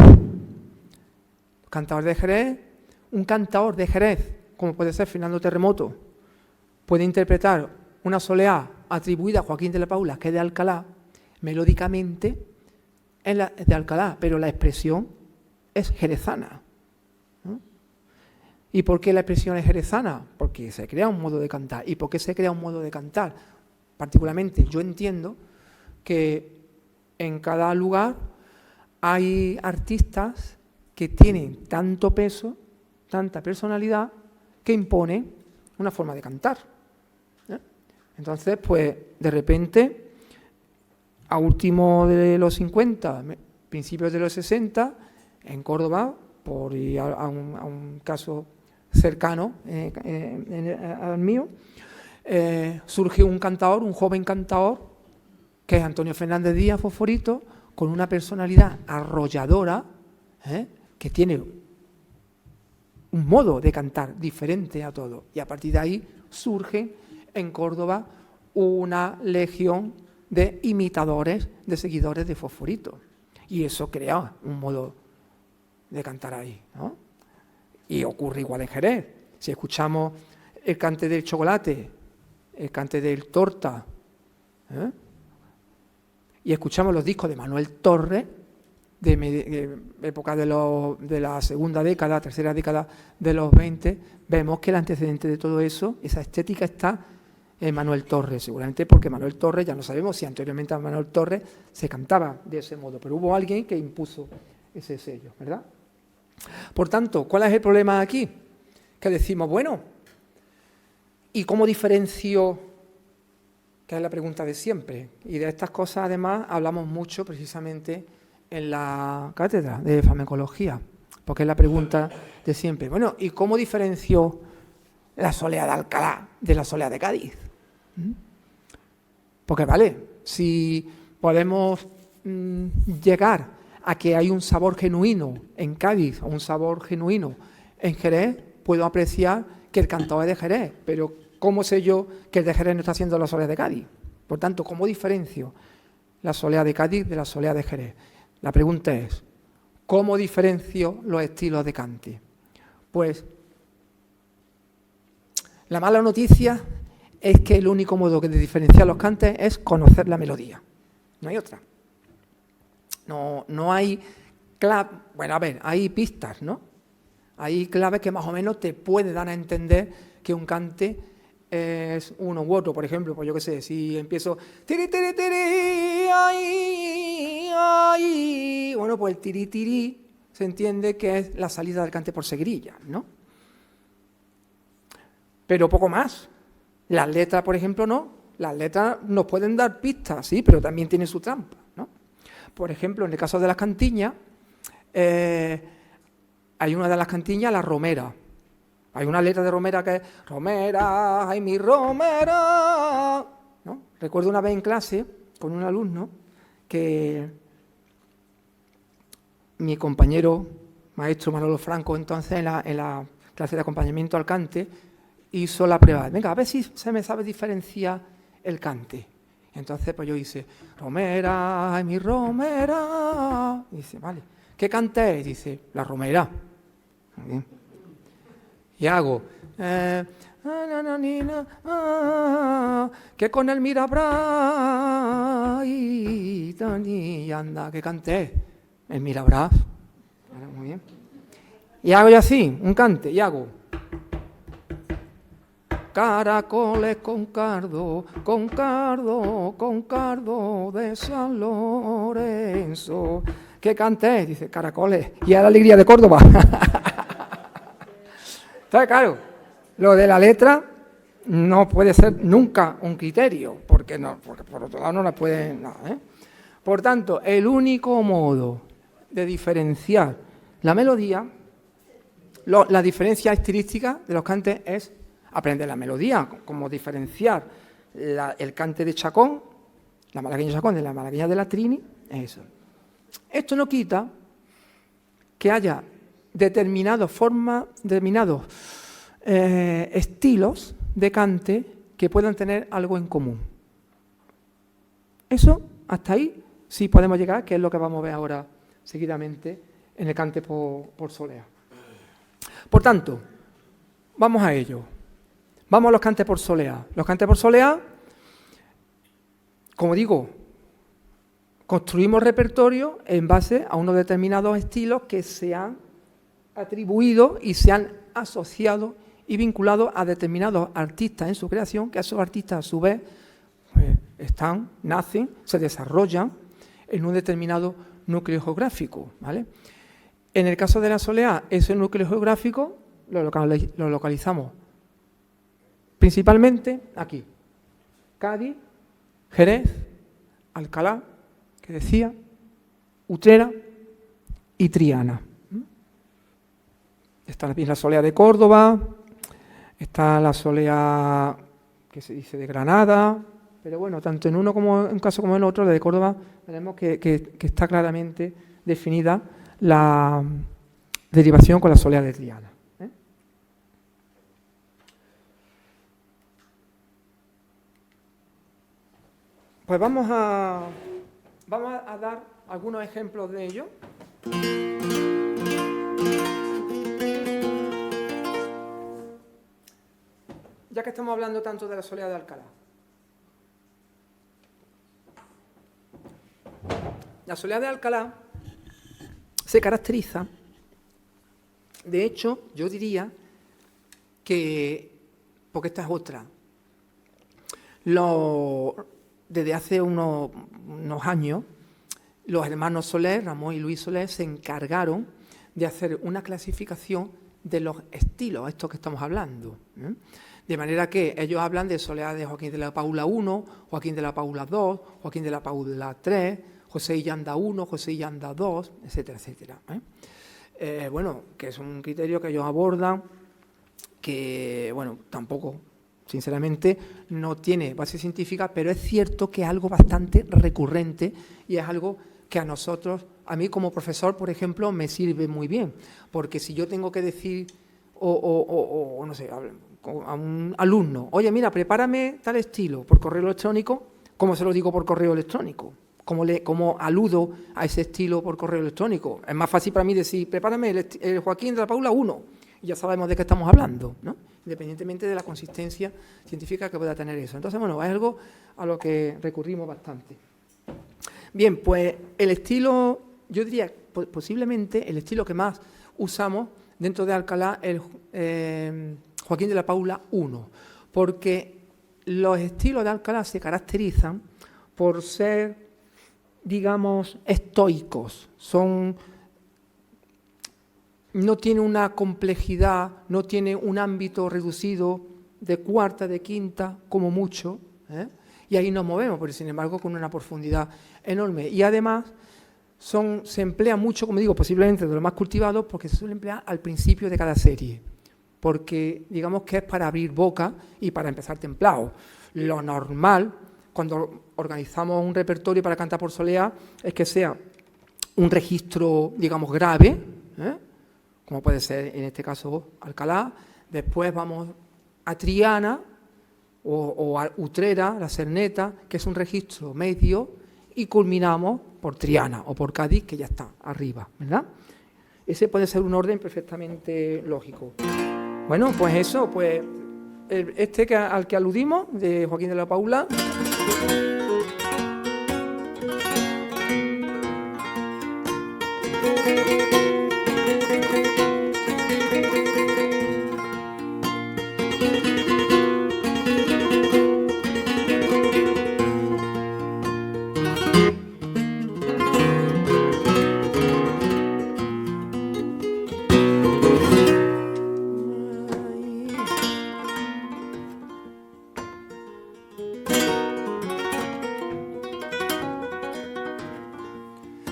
Cantador de Jerez, un cantador de Jerez, como puede ser Fernando Terremoto, puede interpretar una soleá atribuida a Joaquín de la Paula, que es de Alcalá, melódicamente es de Alcalá, pero la expresión es jerezana. ¿Y por qué la expresión es jerezana? Porque se crea un modo de cantar. ¿Y por qué se crea un modo de cantar? Particularmente, yo entiendo que en cada lugar hay artistas que tienen tanto peso, tanta personalidad, que imponen una forma de cantar. Entonces, pues, de repente, a último de los 50, principios de los 60, en Córdoba, por ir a un caso cercano al mío, surge un cantador, un joven cantador, que es Antonio Fernández Díaz, Fosforito, con una personalidad arrolladora, que tiene un modo de cantar diferente a todo. Y a partir de ahí surge en Córdoba una legión de imitadores, de seguidores de Fosforito. Y eso crea un modo de cantar ahí, ¿no? Y ocurre igual en Jerez. Si escuchamos el cante del chocolate, el cante del torta, y escuchamos los discos de Manuel Torres, de época de la segunda década, tercera década de los 20, vemos que el antecedente de todo eso, esa estética, está en Manuel Torres, seguramente porque Manuel Torres, ya no sabemos si anteriormente a Manuel Torres se cantaba de ese modo, pero hubo alguien que impuso ese sello, ¿verdad? Por tanto, ¿cuál es el problema aquí? Que decimos, bueno, ¿y cómo diferencio? Que es la pregunta de siempre. Y de estas cosas, además, hablamos mucho precisamente en la cátedra de flamencología, porque es la pregunta de siempre. Bueno, ¿y cómo diferencio la soleá de Alcalá de la soleá de Cádiz? Porque vale, si podemos llegar a que hay un sabor genuino en Cádiz o un sabor genuino en Jerez, puedo apreciar que el cantao es de Jerez, pero ¿cómo sé yo que el de Jerez no está haciendo la soleá de Cádiz? Por tanto, ¿cómo diferencio la soleá de Cádiz de la soleá de Jerez? La pregunta es, ¿cómo diferencio los estilos de cante? Pues la mala noticia es que el único modo de diferenciar los cantes es conocer la melodía. No hay otra. No hay clave. Bueno, a ver, hay pistas, ¿no? Hay claves que más o menos te puede dar a entender que un cante es uno u otro. Por ejemplo, pues yo qué sé, si empiezo tiri, tiri, tiri, ay, ay, bueno, pues el tiri, tiri se entiende que es la salida del cante por seguirilla, ¿no? Pero poco más. Las letras, por ejemplo, no. Las letras nos pueden dar pistas, sí, pero también tienen su trampa, ¿no? Por ejemplo, en el caso de las cantiñas, hay una de las cantiñas, la romera. Hay una letra de romera que es romera, ay mi romera, ¿no? Recuerdo una vez en clase con un alumno que mi compañero, maestro Manolo Franco, entonces en la clase de acompañamiento al cante, hizo la prueba. Venga, a ver si se me sabe diferenciar el cante. Entonces, pues yo hice, romera, ay, mi romera. Y dice, vale, ¿qué cante es? Dice, la romera. Muy bien. Y hago, que con el mirabrás y anda, ¿qué cante es? El mirabrás. Muy bien. Y hago yo así, un cante, y hago, caracoles con cardo, con cardo, con cardo de San Lorenzo. ¿Qué cante es? Dice, caracoles. Y a la alegría de Córdoba. Entonces, claro, lo de la letra no puede ser nunca un criterio, porque por otro lado no la puede... No, ¿eh? Por tanto, el único modo de diferenciar la melodía, la diferencia estilística de los cantes es aprender la melodía, como diferenciar el cante de Chacón, la malagueña de Chacón de la malagueña de la Trini, es eso. Esto no quita que haya determinados estilos de cante que puedan tener algo en común. Eso, hasta ahí, sí podemos llegar, que es lo que vamos a ver ahora seguidamente en el cante por soleá. Por tanto, vamos a ello. Vamos a los cantes por soleá. Los cantes por soleá, como digo, construimos repertorio en base a unos determinados estilos que se han atribuido y se han asociado y vinculado a determinados artistas en su creación, que esos artistas a su vez nacen, se desarrollan en un determinado núcleo geográfico, ¿vale? En el caso de la soleá, ese núcleo geográfico lo localizamos principalmente aquí, Cádiz, Jerez, Alcalá, que decía, Utrera y Triana. Está también la soleá de Córdoba, está la soleá que se dice de Granada, pero bueno, tanto en uno como en un caso como en otro, la de Córdoba, veremos que está claramente definida la derivación con la soleá de Triana. Pues vamos a dar algunos ejemplos de ello. Ya que estamos hablando tanto de la soleá de Alcalá. La soleá de Alcalá se caracteriza, de hecho, yo diría que, porque esta es otra, desde hace unos años, los hermanos Soler, Ramón y Luis Soler, se encargaron de hacer una clasificación de los estilos, estos que estamos hablando, ¿eh? De manera que ellos hablan de soleá de Joaquín de la Paula I, Joaquín de la Paula II, Joaquín de la Paula III, José y Yanda I, José y Yanda II, etcétera, etcétera. Bueno, que es un criterio que ellos abordan que, bueno, tampoco, sinceramente, no tiene base científica, pero es cierto que es algo bastante recurrente y es algo que a nosotros, a mí como profesor, por ejemplo, me sirve muy bien, porque si yo tengo que decir, o no sé, a un alumno, oye, mira, prepárame tal estilo por correo electrónico, ¿cómo se lo digo por correo electrónico? ¿Cómo aludo a ese estilo por correo electrónico? Es más fácil para mí decir, prepárame el Joaquín de la Paula 1, y ya sabemos de qué estamos hablando, ¿no? Independientemente de la consistencia científica que pueda tener eso. Entonces, bueno, es algo a lo que recurrimos bastante. Bien, pues el estilo, yo diría, posiblemente el estilo que más usamos dentro de Alcalá es Joaquín de la Paula 1, porque los estilos de Alcalá se caracterizan por ser, digamos, estoicos, no tiene una complejidad, no tiene un ámbito reducido de cuarta, de quinta, como mucho, y ahí nos movemos, pero sin embargo con una profundidad enorme. Y además se emplea mucho, como digo, posiblemente de los más cultivados, porque se suele emplear al principio de cada serie, porque digamos que es para abrir boca y para empezar templado. Lo normal, cuando organizamos un repertorio para cantar por soleá, es que sea un registro, digamos, grave, como puede ser en este caso Alcalá, después vamos a Triana o a Utrera, la Cerneta, que es un registro medio, y culminamos por Triana o por Cádiz, que ya está arriba, ¿verdad? Ese puede ser un orden perfectamente lógico. Bueno, pues eso, pues al que aludimos, de Joaquín de la Paula.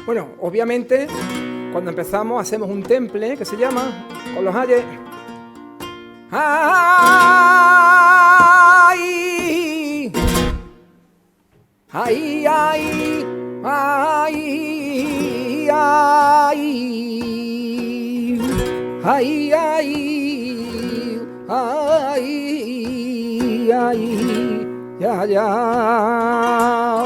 Bueno, obviamente, cuando empezamos hacemos un temple que se llama, con los ayes. ¡Ay! ¡Ay, ay! ¡Ay, ay! ¡Ay, ay! ¡Ay, ay! ¡Ya, ya!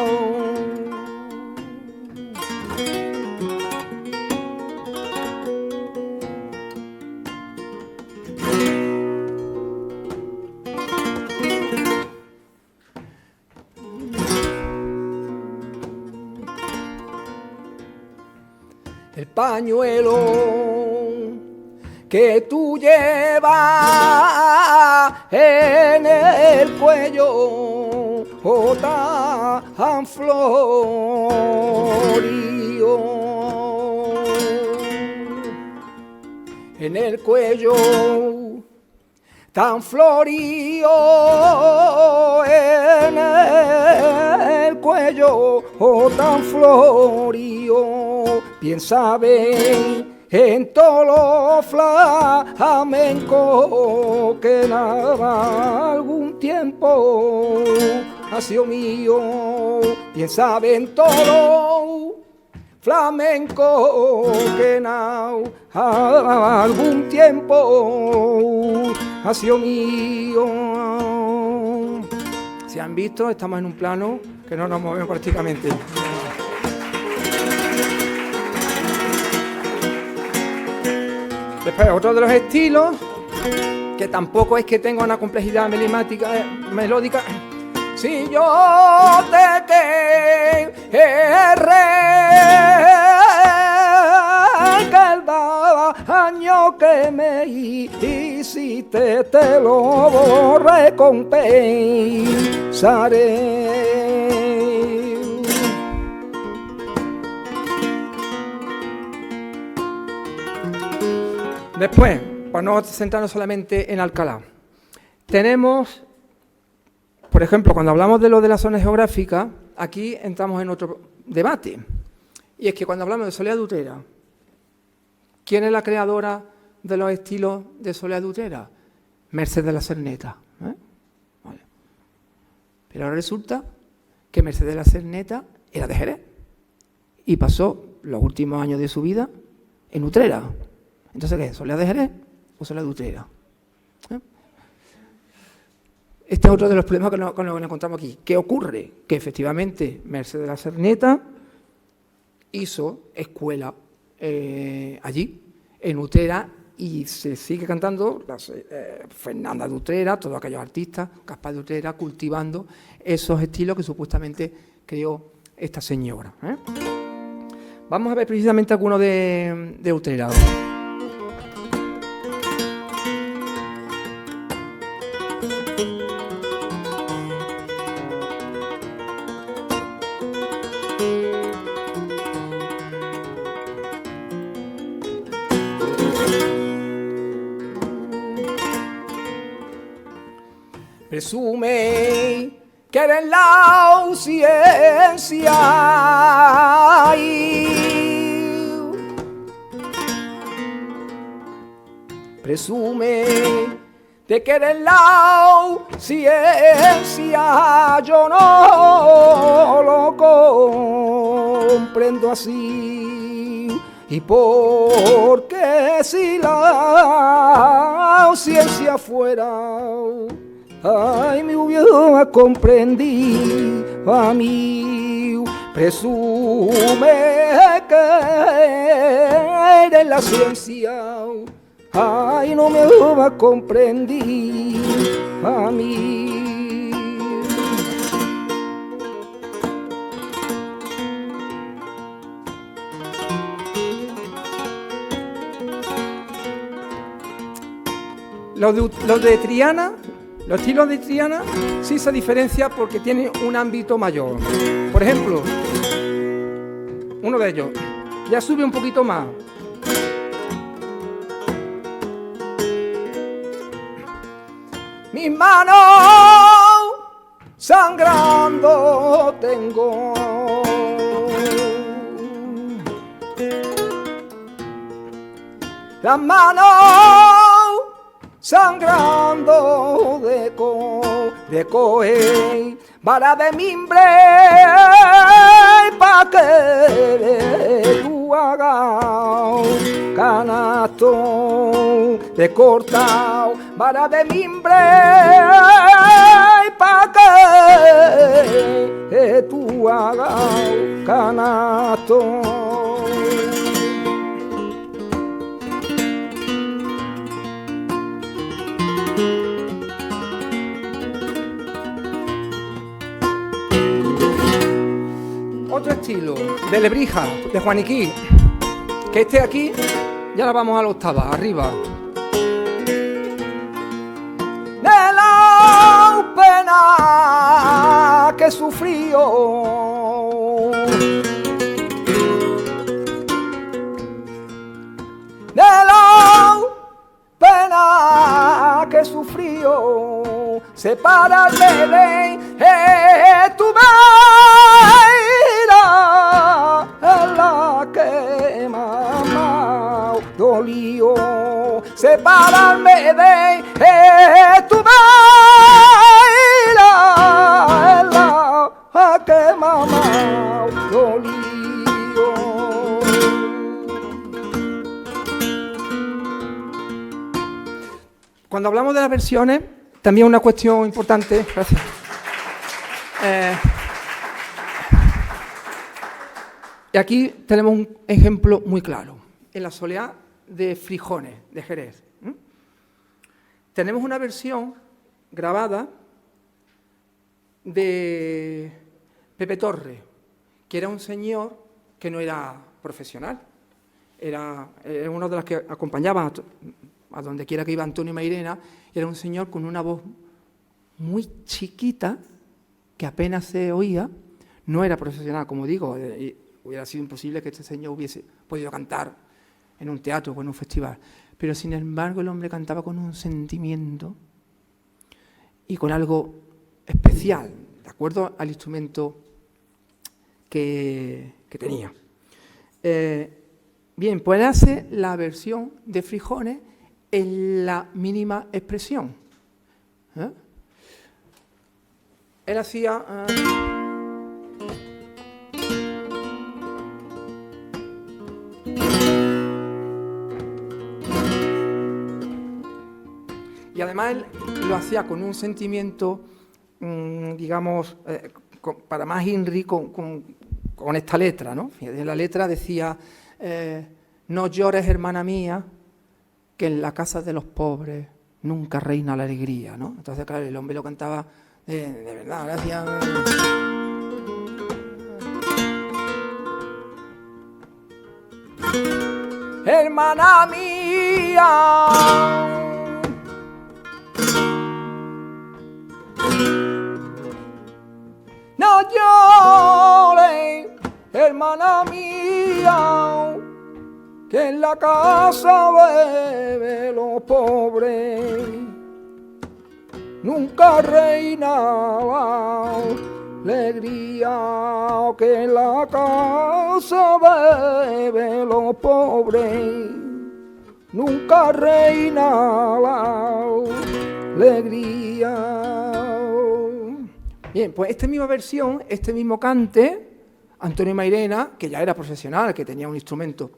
El pañuelo que tú llevas en el cuello, tan florido, en el cuello tan florido, en el cuello tan florido, bien saben en todos los flamencos que nada algún tiempo ha sido mío, bien saben todos flamenco que nada algún tiempo ha sido mío. Si han visto, estamos en un plano que no nos movemos prácticamente. Después, otro de los estilos, que tampoco es que tenga una complejidad melódica. Si yo te querré, que el daño que me hiciste te lo recompensaré. Después, para no centrarnos solamente en Alcalá, tenemos, por ejemplo, cuando hablamos de lo de la zona geográfica, aquí entramos en otro debate. Y es que cuando hablamos de Soleá de Utrera, ¿quién es la creadora de los estilos de Soleá de Utrera? Merced de la Cerneta. Vale. Pero ahora resulta que Merced de la Cerneta era de Jerez y pasó los últimos años de su vida en Utrera. Entonces, ¿qué? ¿Solea de Jerez o Solea de Utrera? Este es otro de los problemas con los que nos encontramos aquí. ¿Qué ocurre? Que efectivamente Merced de la Cerneta hizo escuela allí, en Utrera, y se sigue cantando Fernanda de Utrera, todos aquellos artistas, Gaspar de Utrera, cultivando esos estilos que supuestamente creó esta señora. Vamos a ver precisamente algunos de Utrera. Presume que eres la ausencia presume de que eres la ausencia, yo no lo comprendo así. Y porque si la ausencia fuera, ay, me hubiera comprendido a mí. Presume que eres la ciencia, ay, no me hubiera comprendido a mí. Los de Triana, los estilos de Triana sí se diferencian porque tienen un ámbito mayor. Por ejemplo, uno de ellos ya sube un poquito más. Mis manos sangrando tengo, las manos sangrando de coger vara de mimbre pa' que tú hagas canasto de cortado, vara de mimbre pa' que tú hagas canasto. Otro estilo, de Lebrija, de Juaniquí, que este aquí, ya la vamos a la octava, arriba. De la pena que sufrió, de la pena que sufrió, separarme de tu vida, es la que mamá dolió, separarme de tu vida, es la que mamá dolió. Cuando hablamos de las versiones, también una cuestión importante, gracias. Y aquí tenemos un ejemplo muy claro, en la soleá de Frijones, de Jerez. Tenemos una versión grabada de Pepe Torre, que era un señor que no era profesional, era uno de los que acompañaba a donde quiera que iba Antonio Mairena, era un señor con una voz muy chiquita, que apenas se oía, no era profesional, como digo, y hubiera sido imposible que este señor hubiese podido cantar en un teatro o en un festival. Pero, sin embargo, el hombre cantaba con un sentimiento y con algo especial, de acuerdo al instrumento que tenía. Bien, pues hace la versión de Frijones en la mínima expresión. Él hacía... y además él lo hacía con un sentimiento, digamos, para más INRI, con esta letra, ¿no? En la letra decía, no llores, hermana mía, que en la casa de los pobres nunca reina la alegría, ¿no? Entonces, claro, el hombre lo cantaba de verdad, gracias. Hermana mía, no llores, hermana mía, que en la casa de los pobres nunca reinaba alegría, que en la casa de los pobres nunca reinaba alegría. Bien, pues esta misma versión, este mismo cante, Antonio Mairena, que ya era profesional, que tenía un instrumento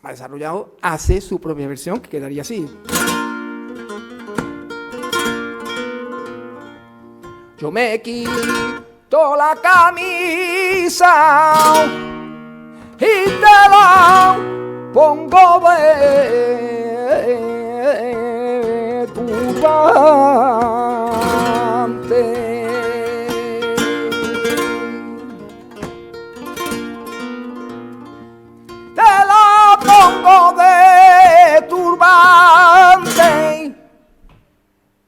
más desarrollado, hace su propia versión, que quedaría así. Yo me quito la camisa y te la pongo de turbante. Te la pongo de turbante.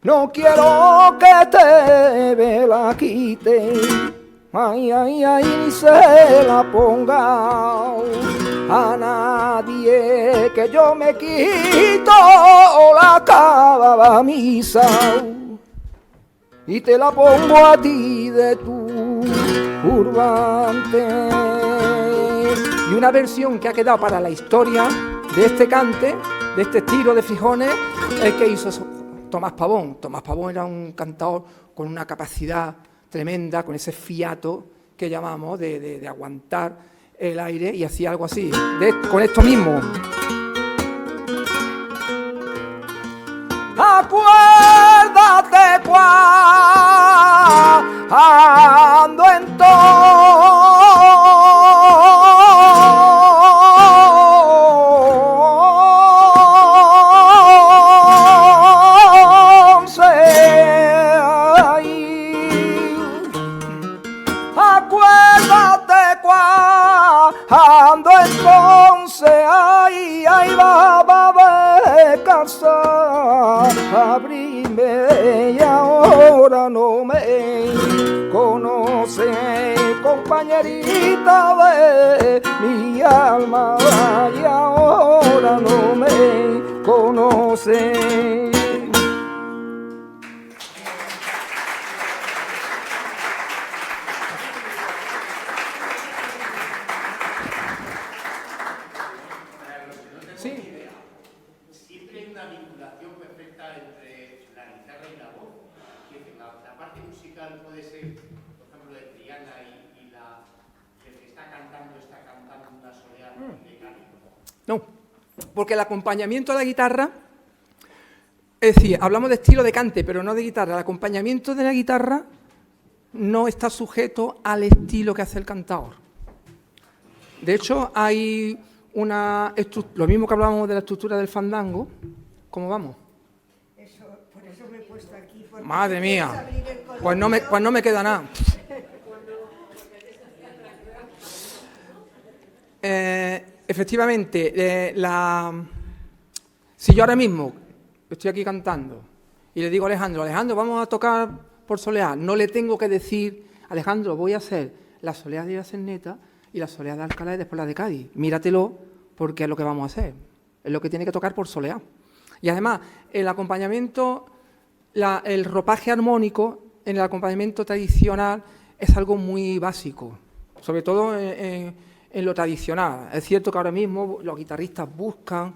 No quiero que te la quite, ay, ay, ay, ni se la ponga a nadie, que yo me quito la camisa y te la pongo a ti de tu turbante. Y una versión que ha quedado para la historia de este cante, de este estilo de Frijones, es que hizo Tomás Pavón. Tomás Pavón era un cantador con una capacidad tremenda, con ese fiato que llamamos de aguantar el aire, y hacía algo así, con esto mismo. Acuérdate cuando entonces, ay, ay, va a casa, abrime, y ahora no me conoce, compañerita de mi alma, y ahora no me conoce. No, porque el acompañamiento de la guitarra, es decir, hablamos de estilo de cante, pero no de guitarra. El acompañamiento de la guitarra no está sujeto al estilo que hace el cantador. De hecho, hay lo mismo que hablábamos de la estructura del fandango. ¿Cómo vamos? Por eso me he puesto aquí. Madre mía, pues no me queda nada. Efectivamente, si yo ahora mismo estoy aquí cantando y le digo a Alejandro, vamos a tocar por soleá, no le tengo que decir, Alejandro, voy a hacer la soleá de la Cerneta y la soleá de Alcalá y después la de Cádiz. Míratelo, porque es lo que vamos a hacer, es lo que tiene que tocar por soleá. Y además, el acompañamiento, el ropaje armónico en el acompañamiento tradicional es algo muy básico, sobre todo en lo tradicional. Es cierto que ahora mismo los guitarristas buscan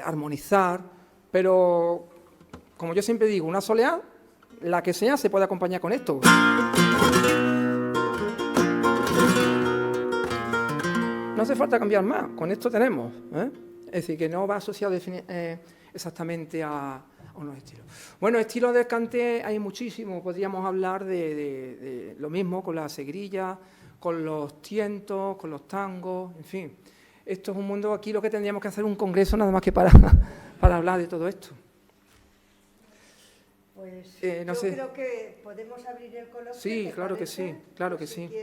armonizar, Pero, como yo siempre digo, una soleá, la que sea, se puede acompañar con esto. No hace falta cambiar más, con esto tenemos, ¿eh? Es decir, que no va asociado exactamente a unos estilos. Bueno, estilos del cante hay muchísimos, podríamos hablar de lo mismo con la segrilla, con los tientos, con los tangos, en fin. Esto es un mundo, aquí lo que tendríamos que hacer un congreso nada más que para hablar de todo esto. Pues no yo sé. creo que podemos abrir el coloquio. Sí, claro que sí, claro que sí. Si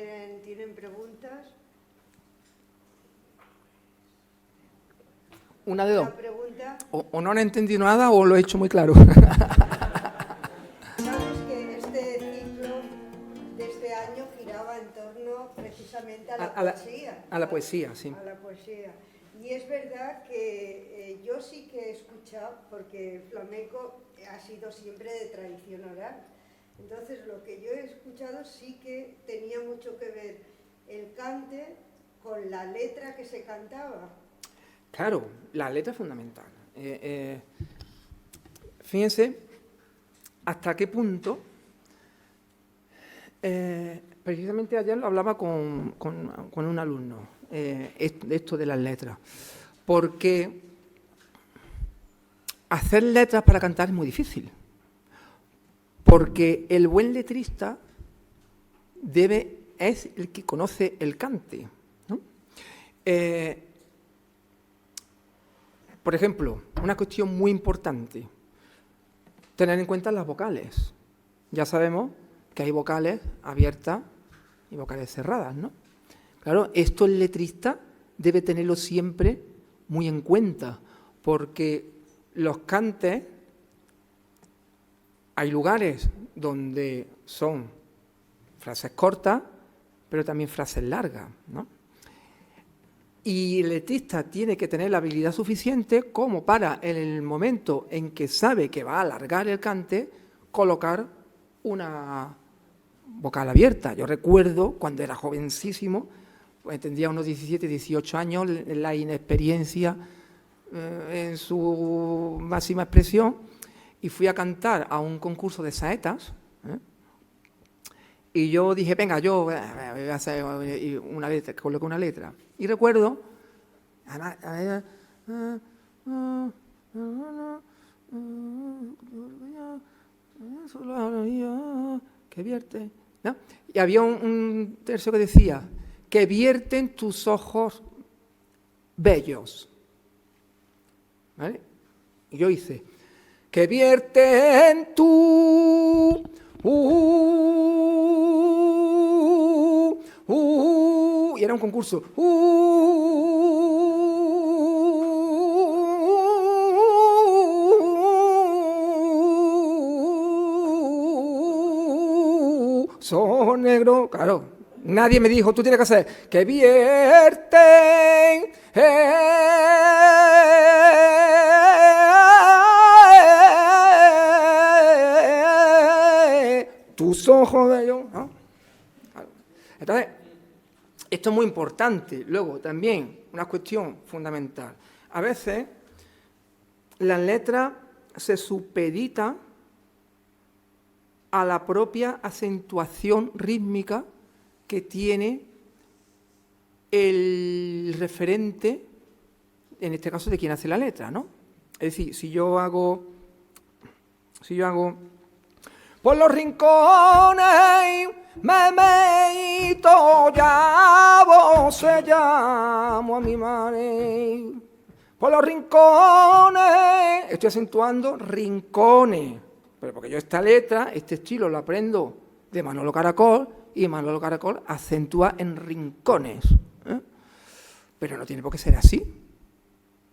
tienen preguntas. Una de dos. Una pregunta. O no han entendido nada o lo he hecho muy claro. Sabes que este ciclo de este año giraba en torno precisamente a la poesía. A la poesía, sí. A la poesía. Y es verdad que yo sí que he escuchado, porque el flamenco ha sido siempre de tradición oral. Entonces, lo que yo he escuchado sí que tenía mucho que ver el cante con la letra que se cantaba. Claro, la letra es fundamental. Fíjense hasta qué punto, precisamente ayer lo hablaba con un alumno, esto de las letras, porque hacer letras para cantar es muy difícil, porque el buen letrista es el que conoce el cante, ¿no? Por ejemplo, una cuestión muy importante, tener en cuenta las vocales. Ya sabemos que hay vocales abiertas y vocales cerradas, ¿no? Claro, esto el letrista debe tenerlo siempre muy en cuenta, porque los cantes, hay lugares donde son frases cortas, pero también frases largas, ¿no? Y el letrista tiene que tener la habilidad suficiente como para, en el momento en que sabe que va a alargar el cante, colocar una vocal abierta. Yo recuerdo, cuando era jovencísimo, pues tendría unos 17, 18 años, la inexperiencia en su máxima expresión, y fui a cantar a un concurso de saetas, y yo dije, venga, yo voy a hacer una letra, coloqué una letra. Y recuerdo, que vierte, ¿no? Y había un tercio que decía, que vierten tus ojos bellos, ¿vale? Y yo hice, que vierten y era un concurso. Son negro, claro. Nadie me dijo, tú tienes que hacer, que vierten tus ojos de ellos, ¿no? Entonces, esto es muy importante. Luego, también, una cuestión fundamental. A veces, las letras se supeditan a la propia acentuación rítmica que tiene el referente, en este caso, de quien hace la letra, ¿no? Es decir, si yo hago por los rincones me meto ya, se llamo a mi madre. Por los rincones, estoy acentuando rincones, pero porque yo esta letra, este estilo lo aprendo de Manolo Caracol, y Manolo Caracol acentúa en rincones, ¿eh? Pero no tiene por qué ser así.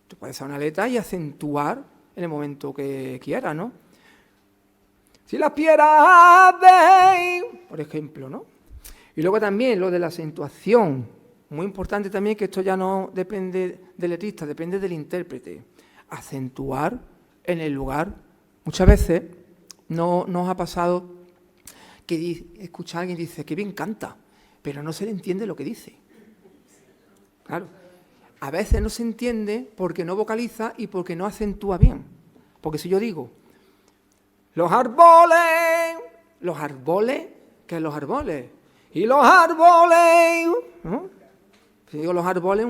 Tú puedes hacer una letra y acentuar en el momento que quieras, ¿no? Si las piedras ven, por ejemplo, ¿no? Y luego también lo de la acentuación, muy importante también, que esto ya no depende del letrista, depende del intérprete. Acentuar en el lugar. Muchas veces no nos ha pasado que escucha a alguien y dice, que bien canta, pero no se le entiende lo que dice. Claro, a veces no se entiende porque no vocaliza y porque no acentúa bien. Porque si yo digo, los árboles, ¿qué es los árboles? Y los árboles, ¿no? Si digo los árboles,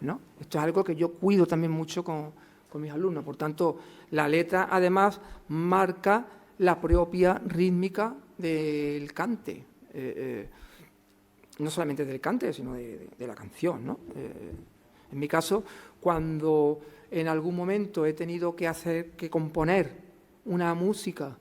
¿no? Esto es algo que yo cuido también mucho con mis alumnos. Por tanto, la letra además marca la propia rítmica del cante. No solamente del cante, sino de la canción, ¿no? En mi caso, cuando en algún momento he tenido que componer una música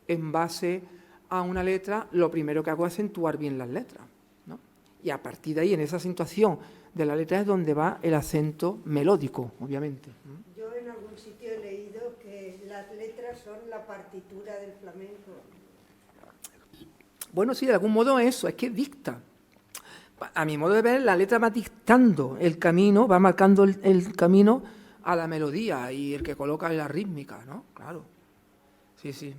en base a una letra, lo primero que hago es acentuar bien las letras, ¿no? Y a partir de ahí, en esa acentuación de la letra es donde va el acento melódico, obviamente. Yo en algún sitio he leído que las letras son la partitura del flamenco. Bueno, sí, de algún modo eso, es que dicta. A mi modo de ver, la letra va dictando el camino, va marcando el camino a la melodía y el que coloca la rítmica, ¿no? Claro. Sí, sí.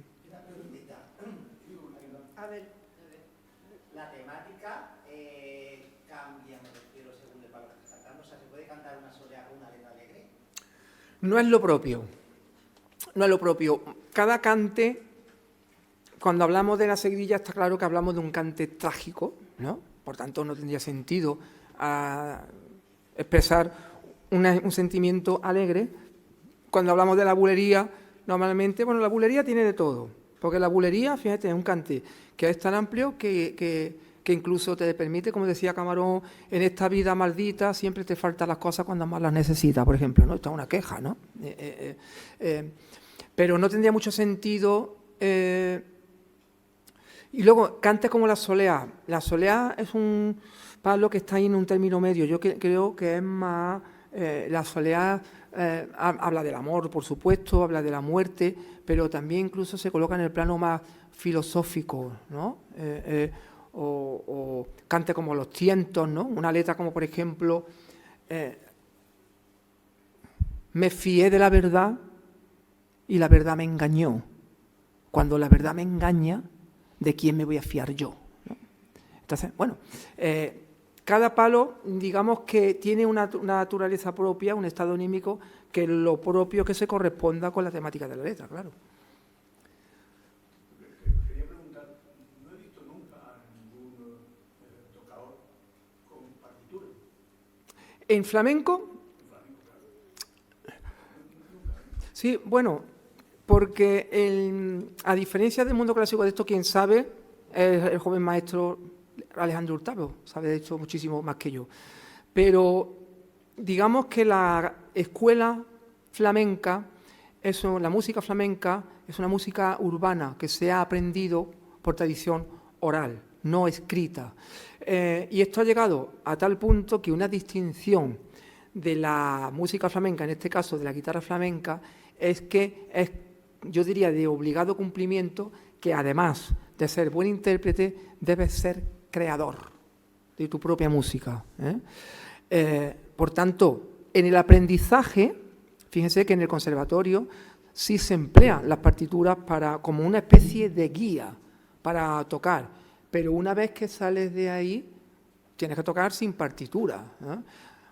A ver. La temática cambia, me refiero, según el palo que está cantando. O sea, ¿se puede cantar una soleá con una letra alegre? No es lo propio. No es lo propio. Cada cante, cuando hablamos de la seguidilla, está claro que hablamos de un cante trágico, ¿no? Por tanto, no tendría sentido expresar un sentimiento alegre. Cuando hablamos de la bulería, normalmente, bueno, la bulería tiene de todo. Porque la bulería, fíjate, es un cante que es tan amplio que incluso te permite, como decía Camarón, en esta vida maldita siempre te faltan las cosas cuando más las necesitas, por ejemplo, ¿no? Esto es una queja, ¿no? Pero no tendría mucho sentido. Y luego, cantes como la soleá. La soleá es un palo que está ahí en un término medio. Yo creo que es más... la soleá habla del amor, por supuesto, habla de la muerte, pero también incluso se coloca en el plano más filosófico, ¿no? O cante como los tientos, ¿no? Una letra como, por ejemplo, me fié de la verdad y la verdad me engañó. Cuando la verdad me engaña, ¿de quién me voy a fiar yo? ¿No? Entonces, bueno, cada palo, digamos que tiene una naturaleza propia, un estado anímico, que es lo propio que se corresponda con la temática de la letra, claro. Quería preguntar, no he visto nunca a ningún tocador con partitura. ¿En flamenco? Sí, bueno, porque a diferencia del mundo clásico de esto, quien sabe es el joven maestro Alejandro Hurtado, sabe de esto muchísimo más que yo. Pero digamos que la escuela flamenca, la música flamenca es una música urbana que se ha aprendido por tradición oral, no escrita. Y esto ha llegado a tal punto que una distinción de la música flamenca, en este caso de la guitarra flamenca, es que es, yo diría, de obligado cumplimiento que además de ser buen intérprete, debes ser creador de tu propia música. Por tanto, en el aprendizaje, fíjense que en el conservatorio sí se emplean las partituras como una especie de guía para tocar, pero una vez que sales de ahí, tienes que tocar sin partitura.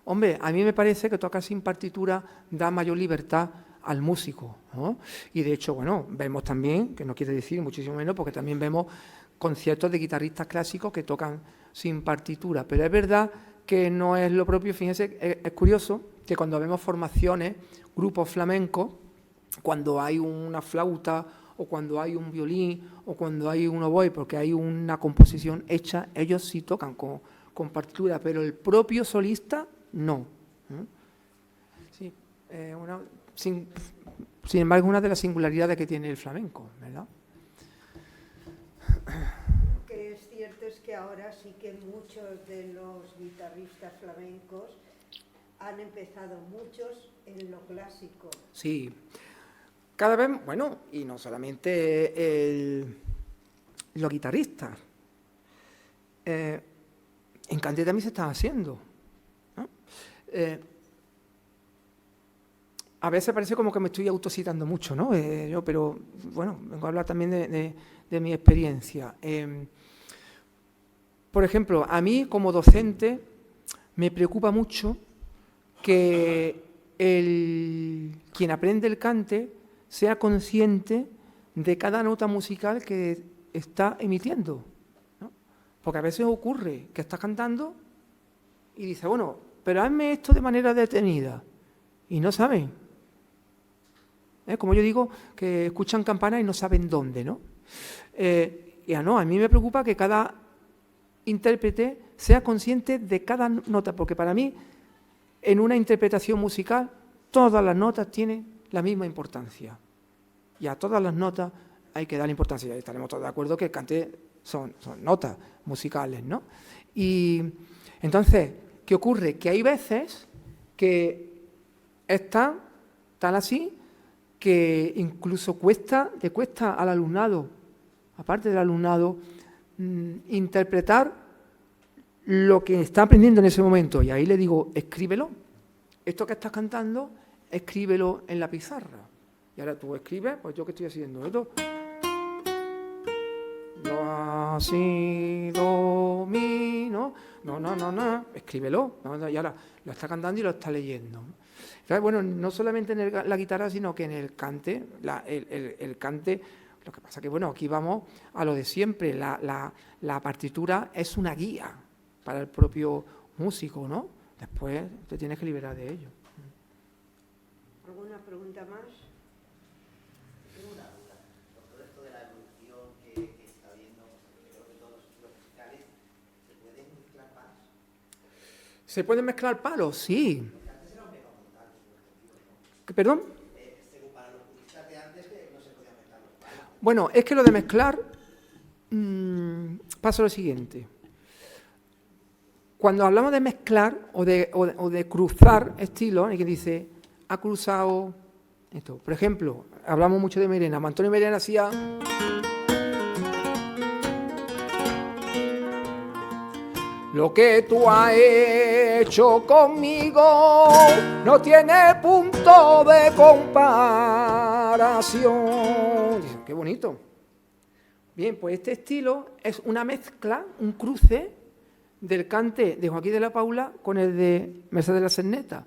Hombre, a mí me parece que tocar sin partitura da mayor libertad al músico, ¿no? Y de hecho, bueno, vemos también, que no quiere decir muchísimo menos, porque también vemos conciertos de guitarristas clásicos que tocan sin partitura, pero es verdad que no es lo propio. Fíjense, es curioso que cuando vemos formaciones, grupos flamencos, cuando hay una flauta o cuando hay un violín o cuando hay un oboe, porque hay una composición hecha, ellos sí tocan con partitura, pero el propio solista no. Sí, sin embargo, una de las singularidades que tiene el flamenco, ¿verdad? Lo que es cierto es que ahora sí que muchos de los guitarristas flamencos han empezado muchos en lo clásico. Sí, cada vez, bueno, y no solamente los guitarristas, en cante también se están haciendo, ¿no? A veces parece como que me estoy autocitando mucho, ¿no? Pero bueno, vengo a hablar también de mi experiencia. Por ejemplo, a mí como docente me preocupa mucho que quien aprende el cante sea consciente de cada nota musical que está emitiendo, ¿no? Porque a veces ocurre que estás cantando y dices, bueno, pero hazme esto de manera detenida, y no saben. Como yo digo, que escuchan campanas y no saben dónde, ¿no? A mí me preocupa que cada intérprete sea consciente de cada nota, porque para mí, en una interpretación musical, todas las notas tienen la misma importancia. Y a todas las notas hay que dar importancia. Y estaremos todos de acuerdo que el cante son notas musicales, ¿no? Y entonces, ¿qué ocurre? Que hay veces que están tan así que incluso le cuesta al alumnado, aparte del alumnado, interpretar lo que está aprendiendo en ese momento. Y ahí le digo, escríbelo. Esto que estás cantando, escríbelo en la pizarra. Y ahora tú escribes, pues yo qué estoy haciendo. Esto. Do, si, do, mi, ¿no? No. Escríbelo. Y ahora lo está cantando y lo está leyendo. Entonces, bueno, no solamente en la guitarra, sino que en el cante, el cante, lo que pasa que, bueno, aquí vamos a lo de siempre. La partitura es una guía para el propio músico, ¿no? Después te tienes que liberar de ello. ¿Alguna pregunta más? Tengo una duda. Por todo esto de la evolución que está habiendo, creo que todos los estilos musicales, ¿se pueden mezclar palos? ¿Se pueden mezclar palos? Sí. Porque antes era un mega mortal, ¿no? ¿Perdón? Según para los puristas de antes, no se podían mezclar los palos. Bueno, es que lo de mezclar pasa lo siguiente. Cuando hablamos de mezclar o de cruzar estilos, hay que dice, ha cruzado esto. Por ejemplo, hablamos mucho de Mairena. Antonio Mairena hacía... Lo que tú has hecho conmigo no tiene punto de comparación. Qué bonito. Bien, pues este estilo es una mezcla, un cruce del cante de Joaquín de la Paula con el de Mercedes de la Cerneta.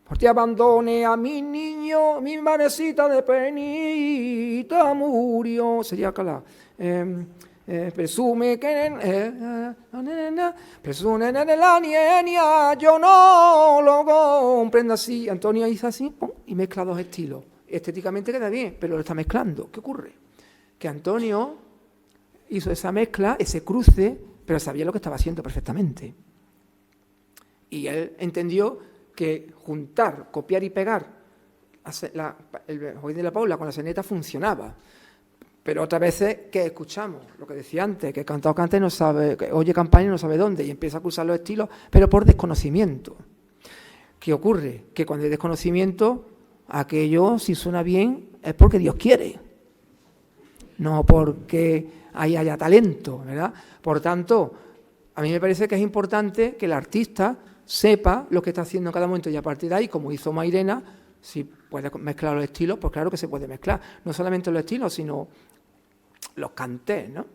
Por ti abandone a mi niño, mi manecita de penita murió. Sería acá presume que presume la niña, yo no lo comprendo así. Antonio hizo así, pum, y mezcla dos estilos. Estéticamente queda bien, pero lo está mezclando. ¿Qué ocurre? Que Antonio hizo esa mezcla, ese cruce, pero sabía lo que estaba haciendo perfectamente. Y él entendió que juntar, copiar y pegar el Joaquín de la Paula con la Cerneta funcionaba. Pero otras veces que escuchamos, lo que decía antes, que el cantado cante no sabe, que oye campaña y no sabe dónde, y empieza a cruzar los estilos, pero por desconocimiento. ¿Qué ocurre? Que cuando hay desconocimiento, aquello, si suena bien, es porque Dios quiere, no porque haya talento, ¿verdad? Por tanto, a mí me parece que es importante que el artista sepa lo que está haciendo en cada momento, y a partir de ahí, como hizo Mairena, si puede mezclar los estilos, pues claro que se puede mezclar. No solamente los estilos, sino los cantés, ¿no?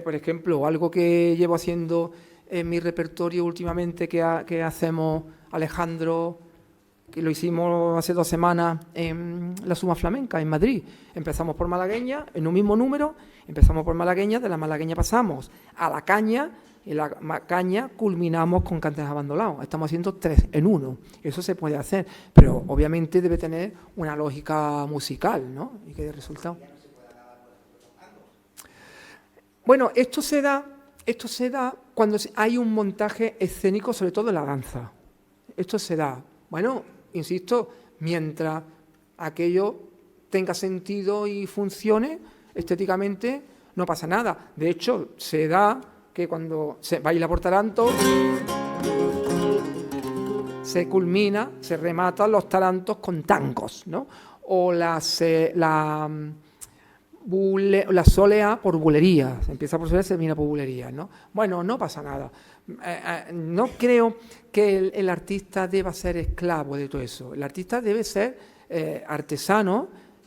Por ejemplo, algo que llevo haciendo en mi repertorio últimamente, que hacemos Alejandro, que lo hicimos hace 2 semanas en la Suma Flamenca, en Madrid. Empezamos por malagueña, en un mismo número, empezamos por malagueña, de la malagueña pasamos a la caña, y la caña culminamos con cantes abandonados. Estamos haciendo 3 en 1. Eso se puede hacer, pero obviamente debe tener una lógica musical, ¿no? Y que dé resultado. Bueno, esto se da cuando hay un montaje escénico, sobre todo en la danza. Esto se da, bueno, insisto, mientras aquello tenga sentido y funcione estéticamente, no pasa nada. De hecho, se da que cuando se baila por taranto, se culmina, se rematan los tarantos con tangos, ¿no? O la solea por bulería, se empieza por solea, se termina por bulería, ¿no? Bueno, no pasa nada. No creo que el artista deba ser esclavo de todo eso. El artista debe ser artesano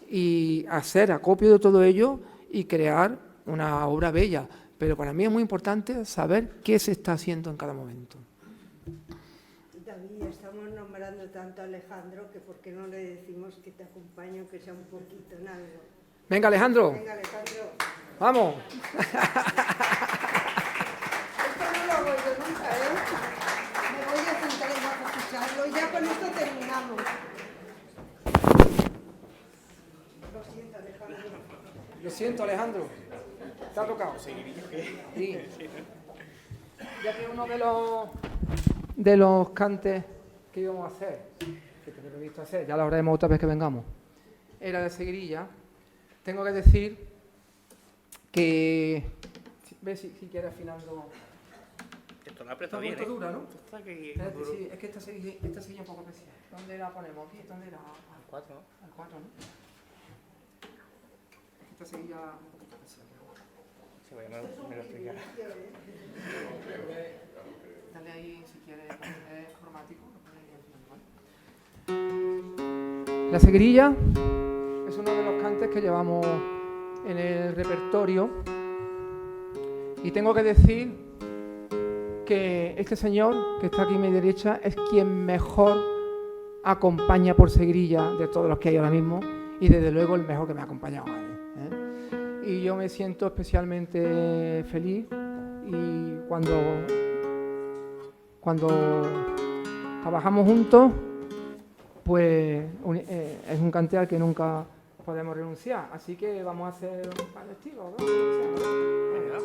y hacer acopio de todo ello y crear una obra bella. Pero para mí es muy importante saber qué se está haciendo en cada momento. David. David, estamos nombrando tanto a Alejandro que por qué no le decimos que te acompañe, aunque sea un poquito en algo. Venga, Alejandro. Venga, Alejandro. Vamos. Esto no lo hago yo nunca, ¿eh? Me voy a sentar en bajo a escucharlo y ya con esto terminamos. Lo siento, Alejandro. Lo siento, Alejandro. ¿Te ha tocado? Sí. Ya que uno de los cantes que íbamos a hacer, que tengo previsto hacer, ya lo haremos otra vez que vengamos, era de seguirilla, tengo que decir que... Ve si quieres afinando... Esto la aprieta Está bien, muy dura, ¿no? Esto está aquí Espérate, duro. sí, es que esta seguilla es un poco especial. ¿Dónde la ponemos? ¿Aquí? ¿Dónde la...? Al 4, ¿no? Al 4, ¿no? Esta seguilla un poquito especial. Sí, bueno, me lo explicará. Dale ahí si quieres, es cromático. La seguirilla es uno de los cantes que llevamos en el repertorio y tengo que decir que este señor que está aquí a mi derecha es quien mejor acompaña por seguirilla de todos los que hay ahora mismo y desde luego el mejor que me ha acompañado a él, ¿eh? Y yo me siento especialmente feliz y cuando trabajamos juntos pues es un cante al que nunca podemos renunciar, así que vamos a hacer un par de estilos, ¿no? Venga.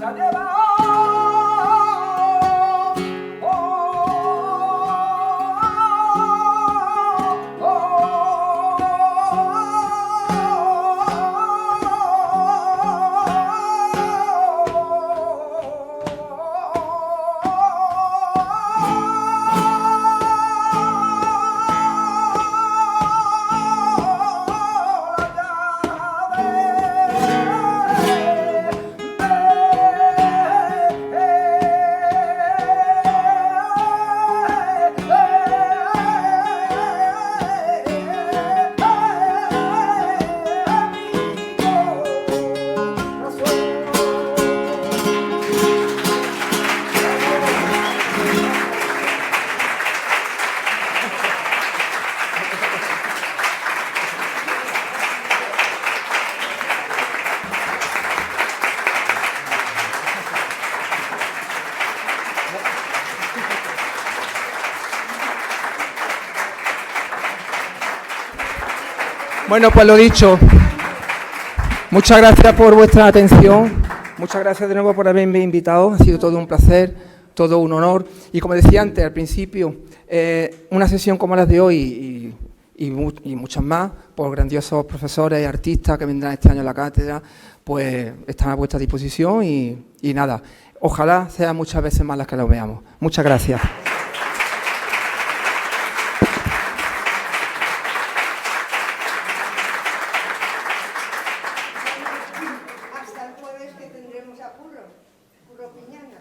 se ha llevado. Bueno, pues lo dicho, muchas gracias por vuestra atención, muchas gracias de nuevo por haberme invitado, ha sido todo un placer, todo un honor, y como decía antes, al principio, una sesión como la de hoy y muchas más, por grandiosos profesores y artistas que vendrán este año a la cátedra, pues están a vuestra disposición y nada, ojalá sean muchas veces más las que los veamos. Muchas gracias. Hasta el jueves que tendremos a Curro Piñana.